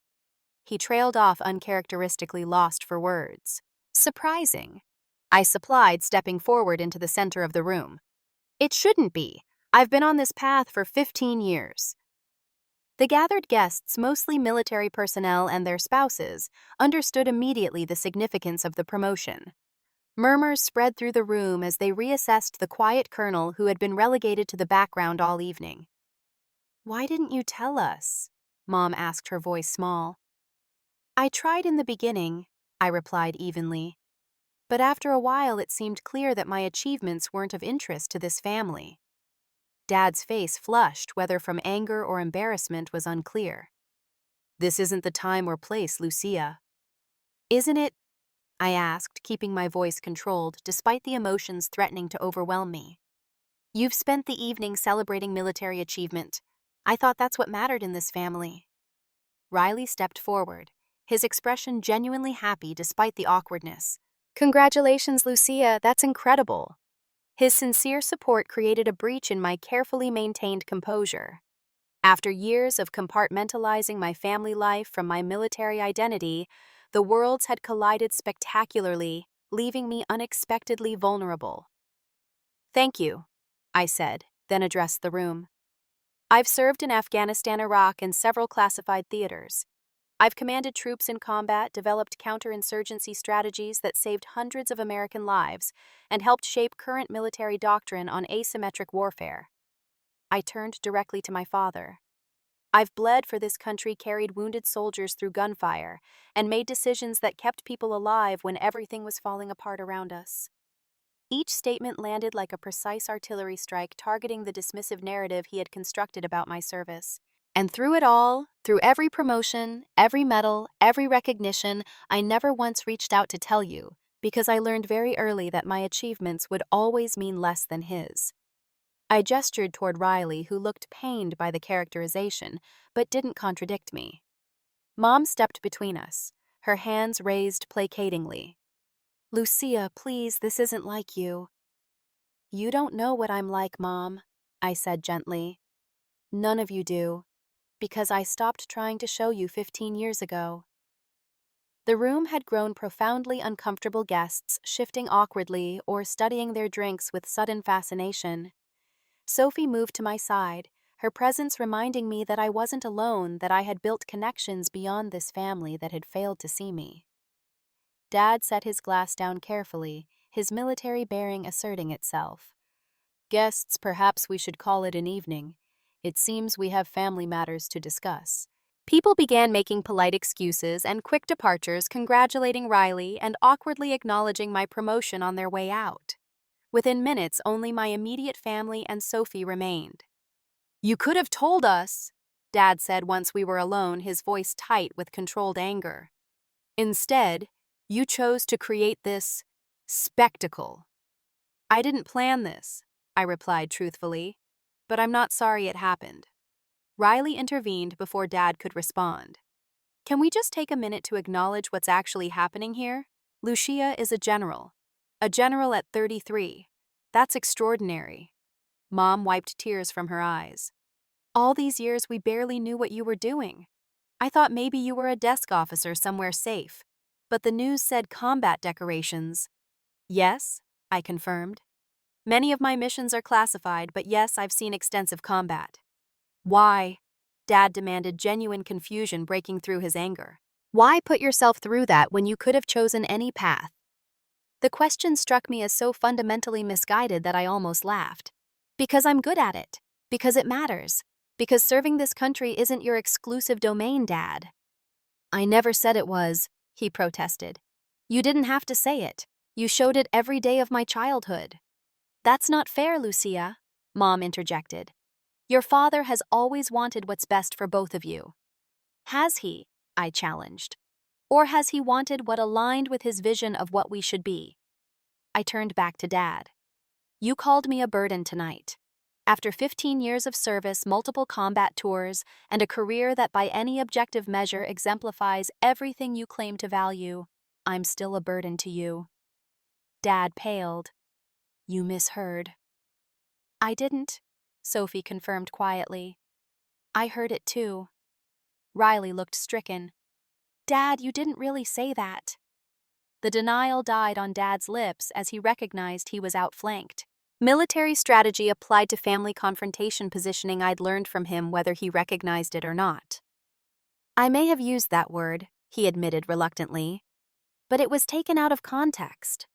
Speaker 1: He trailed off, uncharacteristically lost for words. "Surprising," I supplied, stepping forward into the center of the room. "It shouldn't be. I've been on this path for 15 years. The gathered guests, mostly military personnel and their spouses, understood immediately the significance of the promotion. Murmurs spread through the room as they reassessed the quiet colonel who had been relegated to the background all evening. "Why didn't you tell us?" Mom asked, her voice small. "I tried in the beginning," I replied evenly. "But after a while it seemed clear that my achievements weren't of interest to this family." Dad's face flushed, whether from anger or embarrassment was unclear. "This isn't the time or place, Lucia." "Isn't it?" I asked, keeping my voice controlled despite the emotions threatening to overwhelm me. "You've spent the evening celebrating military achievement. I thought that's what mattered in this family." Riley stepped forward, his expression genuinely happy despite the awkwardness. "Congratulations, Lucia, that's incredible." His sincere support created a breach in my carefully maintained composure. After years of compartmentalizing my family life from my military identity, the worlds had collided spectacularly, leaving me unexpectedly vulnerable. "Thank you," I said, then addressed the room. "I've served in Afghanistan, Iraq, and several classified theaters. I've commanded troops in combat, developed counterinsurgency strategies that saved hundreds of American lives, and helped shape current military doctrine on asymmetric warfare." I turned directly to my father. "I've bled for this country, carried wounded soldiers through gunfire, and made decisions that kept people alive when everything was falling apart around us." Each statement landed like a precise artillery strike, targeting the dismissive narrative he had constructed about my service. And through it all, through every promotion, every medal, every recognition, I never once reached out to tell you, because I learned very early that my achievements would always mean less than his. I gestured toward Riley, who looked pained by the characterization, but didn't contradict me. Mom stepped between us, her hands raised placatingly. "Lucia, please, this isn't like you." "You don't know what I'm like, Mom," I said gently. "None of you do, because I stopped trying to show you 15 years ago." The room had grown profoundly uncomfortable, guests shifting awkwardly or studying their drinks with sudden fascination. Sophie moved to my side, her presence reminding me that I wasn't alone, that I had built connections beyond this family that had failed to see me. Dad set his glass down carefully, his military bearing asserting itself. "Guests, perhaps we should call it an evening. It seems we have family matters to discuss." People began making polite excuses and quick departures, congratulating Riley and awkwardly acknowledging my promotion on their way out. Within minutes, only my immediate family and Sophie remained. "You could have told us," Dad said once we were alone, his voice tight with controlled anger. "Instead, you chose to create this spectacle." "I didn't plan this," I replied truthfully, "but I'm not sorry it happened." Riley intervened before Dad could respond. "Can we just take a minute to acknowledge what's actually happening here? Lucia is a general at 33. That's extraordinary." Mom wiped tears from her eyes. "All these years we barely knew what you were doing. I thought maybe you were a desk officer somewhere safe, but the news said combat decorations." "Yes," I confirmed. "Many of my missions are classified, but yes, I've seen extensive combat." "Why?" Dad demanded, genuine confusion breaking through his anger. "Why put yourself through that when you could have chosen any path?" The question struck me as so fundamentally misguided that I almost laughed. "Because I'm good at it. Because it matters. Because serving this country isn't your exclusive domain, Dad. I never said it was, he protested. You didn't have to say it. You showed it every day of my childhood. That's not fair, Lucia, Mom interjected. Your father has always wanted what's best for both of you. Has he? I challenged. Or has he wanted what aligned with his vision of what we should be? I turned back to Dad. You called me a burden tonight. After 15 years of service, multiple combat tours, and a career that by any objective measure exemplifies everything you claim to value, I'm still a burden to you. Dad paled. You misheard. I didn't, Sophie confirmed quietly. I heard it too. Riley looked stricken. Dad, you didn't really say that. The denial died on Dad's lips as he recognized he was outflanked. Military strategy applied to family confrontation positioning I'd learned from him whether he recognized it or not. I may have used that word, he admitted reluctantly, but it was taken out of context.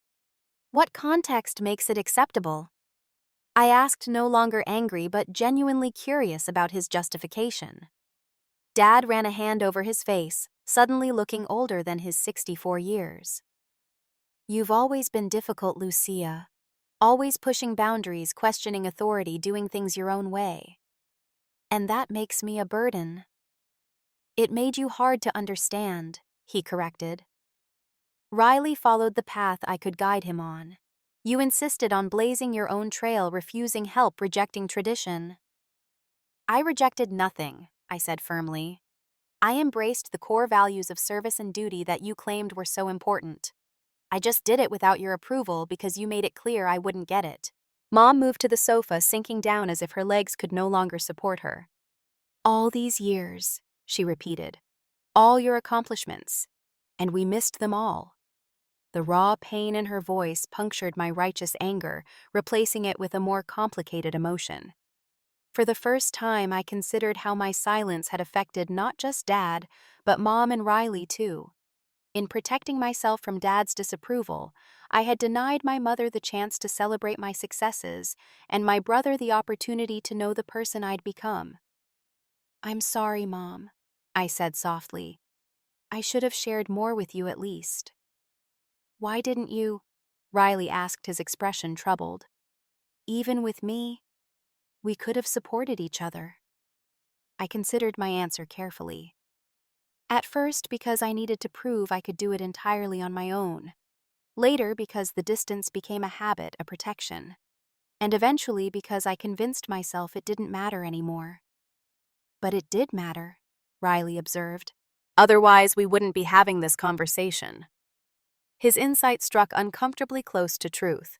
Speaker 1: What context makes it acceptable? I asked, no longer angry but genuinely curious about his justification. Dad ran a hand over his face, suddenly looking older than his 64 years. You've always been difficult, Lucia. Always pushing boundaries, questioning authority, doing things your own way. And that makes me a burden. It made you hard to understand, he corrected. Riley followed the path I could guide him on. You insisted on blazing your own trail, refusing help, rejecting tradition. I rejected nothing, I said firmly. I embraced the core values of service and duty that you claimed were so important. I just did it without your approval because you made it clear I wouldn't get it. Mom moved to the sofa, sinking down as if her legs could no longer support her. All these years, she repeated. All your accomplishments. And we missed them all. The raw pain in her voice punctured my righteous anger, replacing it with a more complicated emotion. For the first time, I considered how my silence had affected not just Dad, but Mom and Riley too. In protecting myself from Dad's disapproval, I had denied my mother the chance to celebrate my successes and my brother the opportunity to know the person I'd become. I'm sorry, Mom, I said softly. I should have shared more with you at least. Why didn't you? Riley asked, his expression troubled. Even with me, we could have supported each other. I considered my answer carefully. At first, because I needed to prove I could do it entirely on my own. Later, because the distance became a habit, a protection. And eventually, because I convinced myself it didn't matter anymore. But it did matter, Riley observed. Otherwise, we wouldn't be having this conversation. His insight struck uncomfortably close to truth.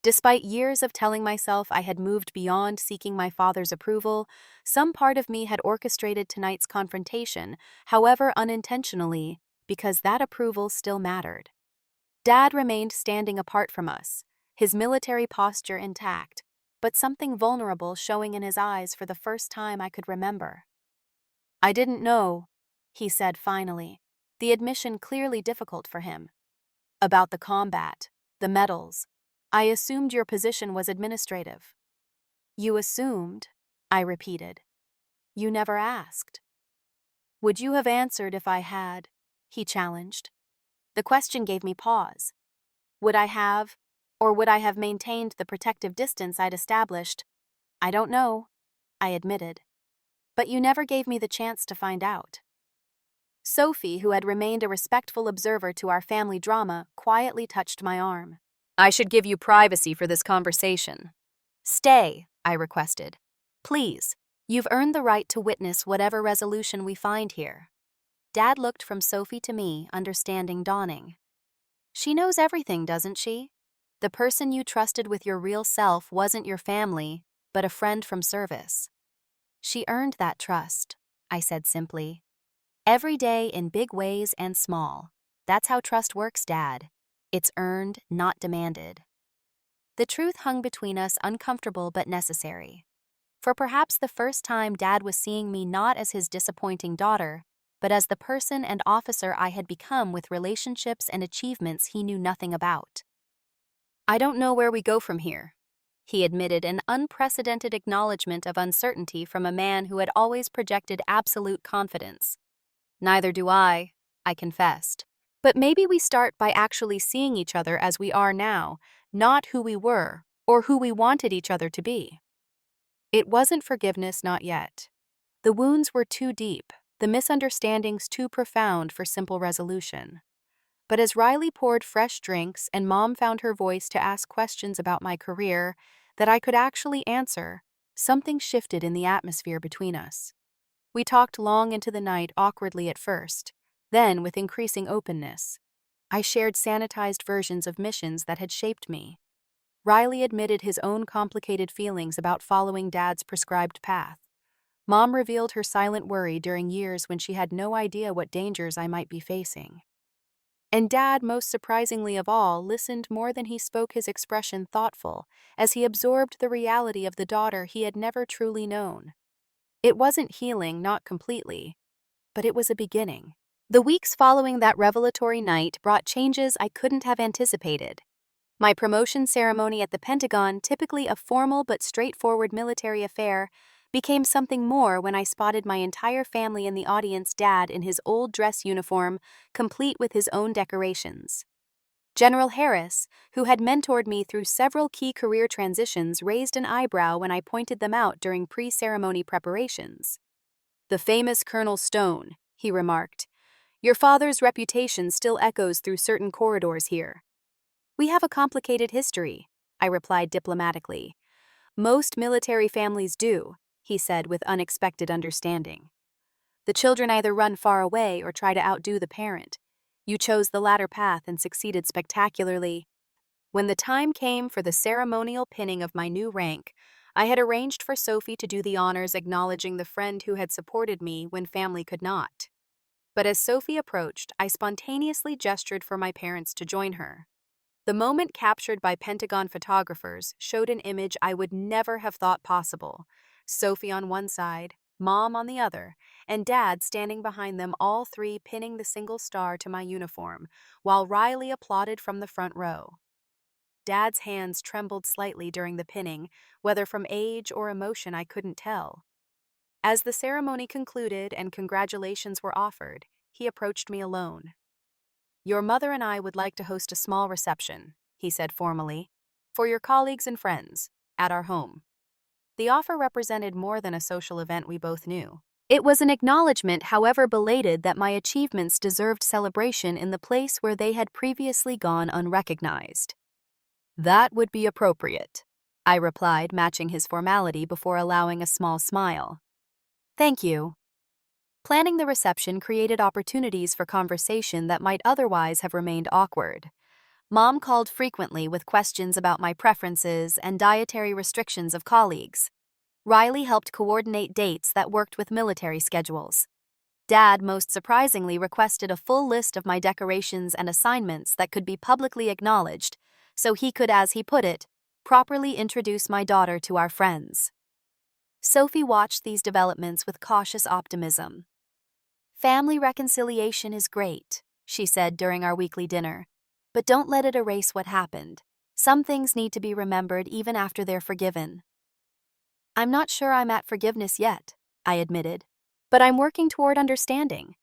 Speaker 1: Despite years of telling myself I had moved beyond seeking my father's approval, some part of me had orchestrated tonight's confrontation, however unintentionally, because that approval still mattered. Dad remained standing apart from us, his military posture intact, but something vulnerable showing in his eyes for the first time I could remember. I didn't know, he said finally, the admission clearly difficult for him. About the combat, the medals. I assumed your position was administrative. You assumed, I repeated. You never asked. Would you have answered if I had? He challenged. The question gave me pause. Would I have, or would I have maintained the protective distance I'd established? I don't know, I admitted. But you never gave me the chance to find out. Sophie, who had remained a respectful observer to our family drama, quietly touched my arm. I should give you privacy for this conversation. Stay, I requested. Please, you've earned the right to witness whatever resolution we find here. Dad looked from Sophie to me, understanding dawning. She knows everything, doesn't she? The person you trusted with your real self wasn't your family, but a friend from service. She earned that trust, I said simply. Every day in big ways and small. That's how trust works, Dad. It's earned, not demanded. The truth hung between us, uncomfortable but necessary. For perhaps the first time, Dad was seeing me not as his disappointing daughter, but as the person and officer I had become with relationships and achievements he knew nothing about. I don't know where we go from here, He admitted an unprecedented acknowledgement of uncertainty from a man who had always projected absolute confidence. Neither do I confessed. But maybe we start by actually seeing each other as we are now, not who we were or who we wanted each other to be. It wasn't forgiveness, not yet. The wounds were too deep, the misunderstandings too profound for simple resolution. But as Riley poured fresh drinks and Mom found her voice to ask questions about my career that I could actually answer, something shifted in the atmosphere between us. We talked long into the night, awkwardly at first, then with increasing openness. I shared sanitized versions of missions that had shaped me. Riley admitted his own complicated feelings about following Dad's prescribed path. Mom revealed her silent worry during years when she had no idea what dangers I might be facing. And Dad, most surprisingly of all, listened more than he spoke, his expression thoughtful, as he absorbed the reality of the daughter he had never truly known. It wasn't healing, not completely, but it was a beginning. The weeks following that revelatory night brought changes I couldn't have anticipated. My promotion ceremony at the Pentagon, typically a formal but straightforward military affair, became something more when I spotted my entire family in the audience, Dad in his old dress uniform, complete with his own decorations. General Harris, who had mentored me through several key career transitions, raised an eyebrow when I pointed them out during pre-ceremony preparations. "The famous Colonel Stone," he remarked. "Your father's reputation still echoes through certain corridors here." "We have a complicated history," I replied diplomatically. "Most military families do," he said with unexpected understanding. "The children either run far away or try to outdo the parent. You chose the latter path and succeeded spectacularly." When the time came for the ceremonial pinning of my new rank, I had arranged for Sophie to do the honors, acknowledging the friend who had supported me when family could not. But as Sophie approached, I spontaneously gestured for my parents to join her. The moment, captured by Pentagon photographers, showed an image I would never have thought possible. Sophie on one side, Mom on the other, and Dad standing behind them, all three pinning the single star to my uniform, while Riley applauded from the front row. Dad's hands trembled slightly during the pinning, whether from age or emotion I couldn't tell. As the ceremony concluded and congratulations were offered, he approached me alone. "Your mother and I would like to host a small reception," he said formally, "for your colleagues and friends, at our home." The offer represented more than a social event we both knew. It was an acknowledgement, however belated, that my achievements deserved celebration in the place where they had previously gone unrecognized. "That would be appropriate," I replied, matching his formality before allowing a small smile. "Thank you." Planning the reception created opportunities for conversation that might otherwise have remained awkward. Mom called frequently with questions about my preferences and dietary restrictions of colleagues. Riley helped coordinate dates that worked with military schedules. Dad, most surprisingly, requested a full list of my decorations and assignments that could be publicly acknowledged, so he could, as he put it, properly introduce my daughter to our friends. Sophie watched these developments with cautious optimism. "Family reconciliation is great," she said during our weekly dinner, "but don't let it erase what happened. Some things need to be remembered even after they're forgiven." "I'm not sure I'm at forgiveness yet," I admitted, "but I'm working toward understanding."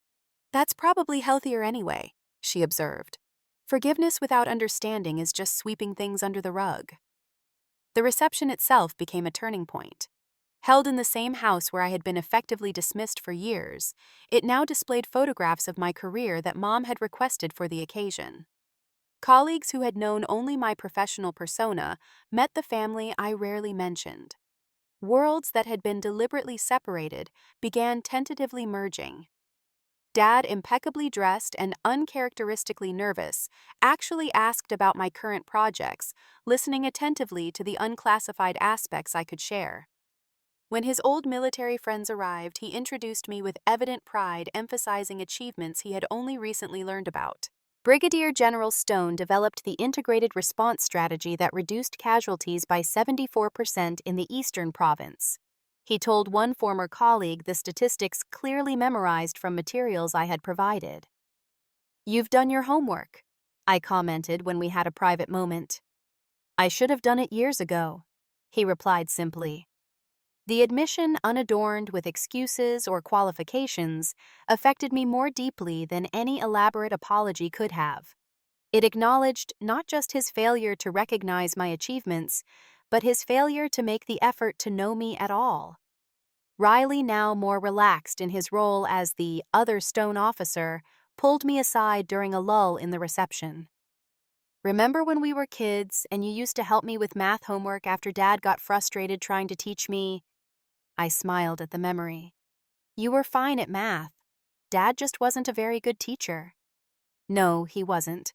Speaker 1: "That's probably healthier anyway," she observed. "Forgiveness without understanding is just sweeping things under the rug." The reception itself became a turning point. Held in the same house where I had been effectively dismissed for years, it now displayed photographs of my career that Mom had requested for the occasion. Colleagues who had known only my professional persona met the family I rarely mentioned. Worlds that had been deliberately separated began tentatively merging. Dad, impeccably dressed and uncharacteristically nervous, actually asked about my current projects, listening attentively to the unclassified aspects I could share. When his old military friends arrived, he introduced me with evident pride, emphasizing achievements he had only recently learned about. Brigadier General Stone developed the integrated response strategy that reduced casualties by 74% in the Eastern Province. He told one former colleague the statistics clearly memorized from materials I had provided. "You've done your homework," I commented when we had a private moment. "I should have done it years ago," he replied simply. The admission, unadorned with excuses or qualifications, affected me more deeply than any elaborate apology could have. It acknowledged not just his failure to recognize my achievements, but his failure to make the effort to know me at all. Riley, now more relaxed in his role as the other Stone officer, pulled me aside during a lull in the reception. "Remember when we were kids and you used to help me with math homework after Dad got frustrated trying to teach me?" I smiled at the memory. "You were fine at math. Dad just wasn't a very good teacher." "No, he wasn't,"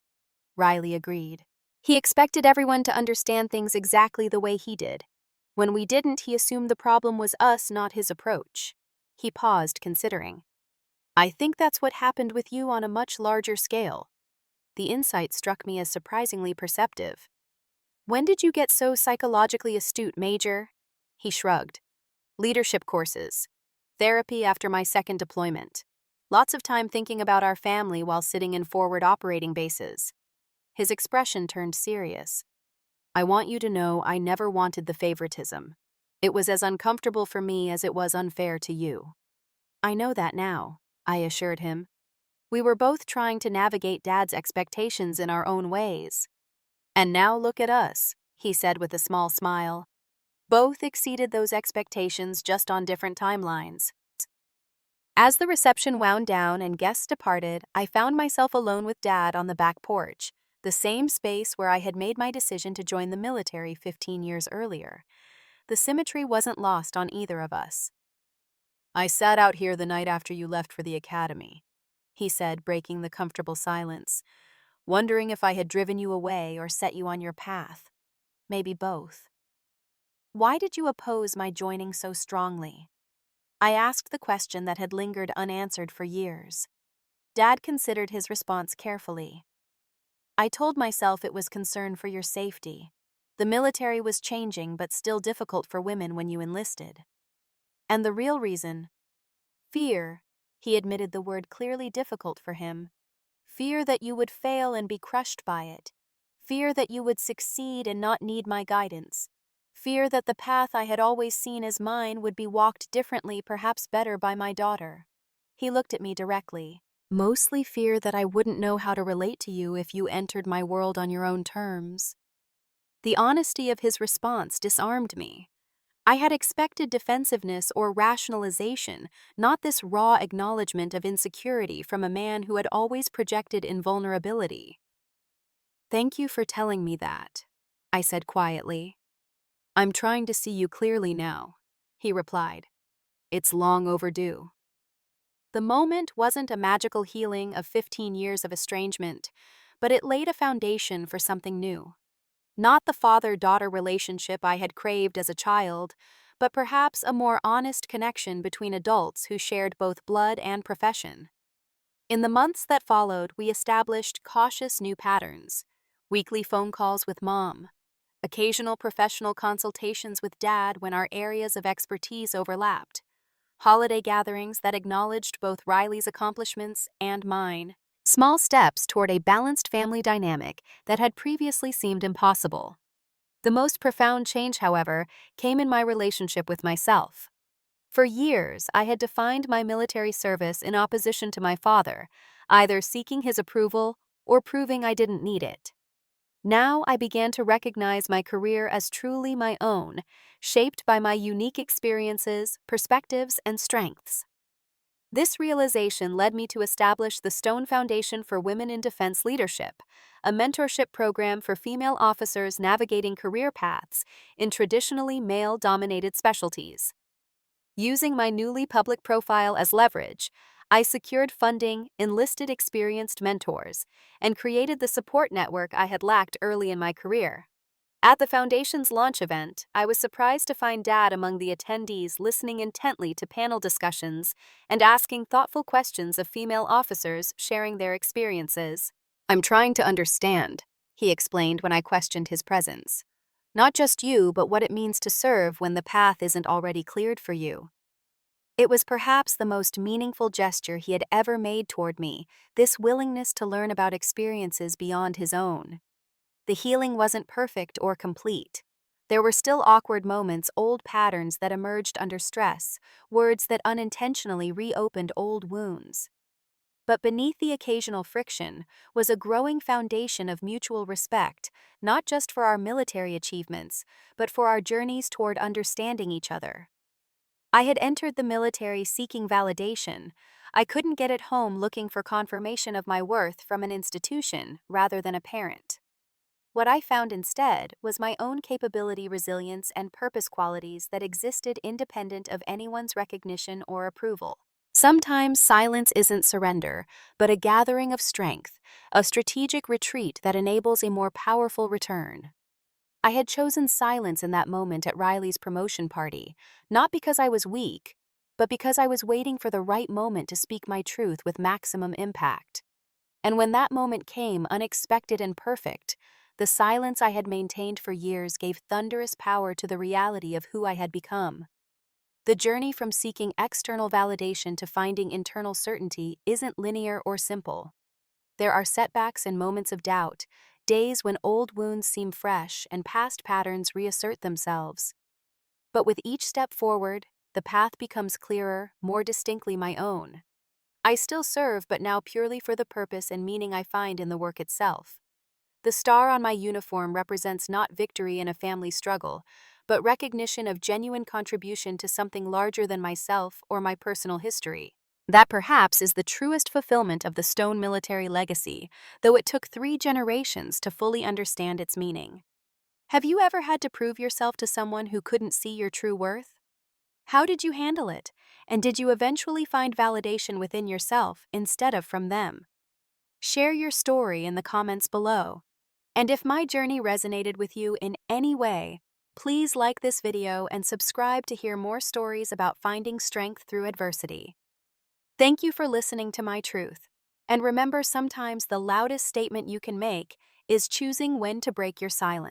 Speaker 1: Riley agreed. "He expected everyone to understand things exactly the way he did. When we didn't, he assumed the problem was us, not his approach." He paused, considering. "I think that's what happened with you on a much larger scale." The insight struck me as surprisingly perceptive. "When did you get so psychologically astute, Major?" He shrugged. "Leadership courses. Therapy after my second deployment. Lots of time thinking about our family while sitting in forward operating bases." His expression turned serious. "I want you to know I never wanted the favoritism. It was as uncomfortable for me as it was unfair to you." "I know that now," I assured him. "We were both trying to navigate Dad's expectations in our own ways." "And now look at us," he said with a small smile. "Both exceeded those expectations, just on different timelines." As the reception wound down and guests departed, I found myself alone with Dad on the back porch, the same space where I had made my decision to join the military 15 years earlier. The symmetry wasn't lost on either of us. "I sat out here the night after you left for the academy," he said, breaking the comfortable silence, "wondering if I had driven you away or set you on your path. Maybe both." "Why did you oppose my joining so strongly?" I asked the question that had lingered unanswered for years. Dad considered his response carefully. "I told myself it was concern for your safety. The military was changing but still difficult for women when you enlisted. And the real reason? Fear." He admitted the word clearly difficult for him. "Fear that you would fail and be crushed by it. Fear that you would succeed and not need my guidance. Fear that the path I had always seen as mine would be walked differently, perhaps better, by my daughter." He looked at me directly. "Mostly fear that I wouldn't know how to relate to you if you entered my world on your own terms." The honesty of his response disarmed me. I had expected defensiveness or rationalization, not this raw acknowledgement of insecurity from a man who had always projected invulnerability. "Thank you for telling me that," I said quietly. "I'm trying to see you clearly now," he replied. "It's long overdue." The moment wasn't a magical healing of 15 years of estrangement, but it laid a foundation for something new. Not the father-daughter relationship I had craved as a child, but perhaps a more honest connection between adults who shared both blood and profession. In the months that followed, we established cautious new patterns: weekly phone calls with Mom, occasional professional consultations with Dad when our areas of expertise overlapped, holiday gatherings that acknowledged both Riley's accomplishments and mine. Small steps toward a balanced family dynamic that had previously seemed impossible. The most profound change, however, came in my relationship with myself. For years, I had defined my military service in opposition to my father, either seeking his approval or proving I didn't need it. Now I began to recognize my career as truly my own, shaped by my unique experiences, perspectives, and strengths. This realization led me to establish the Stone Foundation for Women in Defense Leadership, a mentorship program for female officers navigating career paths in traditionally male-dominated specialties. Using my newly public profile as leverage, I secured funding, enlisted experienced mentors, and created the support network I had lacked early in my career. At the Foundation's launch event, I was surprised to find Dad among the attendees, listening intently to panel discussions and asking thoughtful questions of female officers sharing their experiences. "I'm trying to understand," he explained when I questioned his presence. "Not just you, but what it means to serve when the path isn't already cleared for you." It was perhaps the most meaningful gesture he had ever made toward me, this willingness to learn about experiences beyond his own. The healing wasn't perfect or complete, There were still awkward moments, old patterns that emerged under stress, words that unintentionally reopened old wounds. But beneath the occasional friction was a growing foundation of mutual respect, not just for our military achievements, but for our journeys toward understanding each other. I had entered the military seeking validation. I couldn't get it home looking for confirmation of my worth from an institution rather than a parent. What I found instead was my own capability, resilience, and purpose qualities that existed independent of anyone's recognition or approval. Sometimes silence isn't surrender, but a gathering of strength, a strategic retreat that enables a more powerful return. I had chosen silence in that moment at Riley's promotion party, not because I was weak, but because I was waiting for the right moment to speak my truth with maximum impact. And when that moment came, unexpected and perfect, the silence I had maintained for years gave thunderous power to the reality of who I had become. The journey from seeking external validation to finding internal certainty isn't linear or simple. There are setbacks and moments of doubt, days when old wounds seem fresh and past patterns reassert themselves. But with each step forward, the path becomes clearer, more distinctly my own. I still serve, but now purely for the purpose and meaning I find in the work itself. The star on my uniform represents not victory in a family struggle, but recognition of genuine contribution to something larger than myself or my personal history. That perhaps is the truest fulfillment of the Stone military legacy, though it took 3 generations to fully understand its meaning. Have you ever had to prove yourself to someone who couldn't see your true worth? How did you handle it, and did you eventually find validation within yourself instead of from them? Share your story in the comments below. And if my journey resonated with you in any way, please like this video and subscribe to hear more stories about finding strength through adversity. Thank you for listening to my truth. And remember, sometimes the loudest statement you can make is choosing when to break your silence.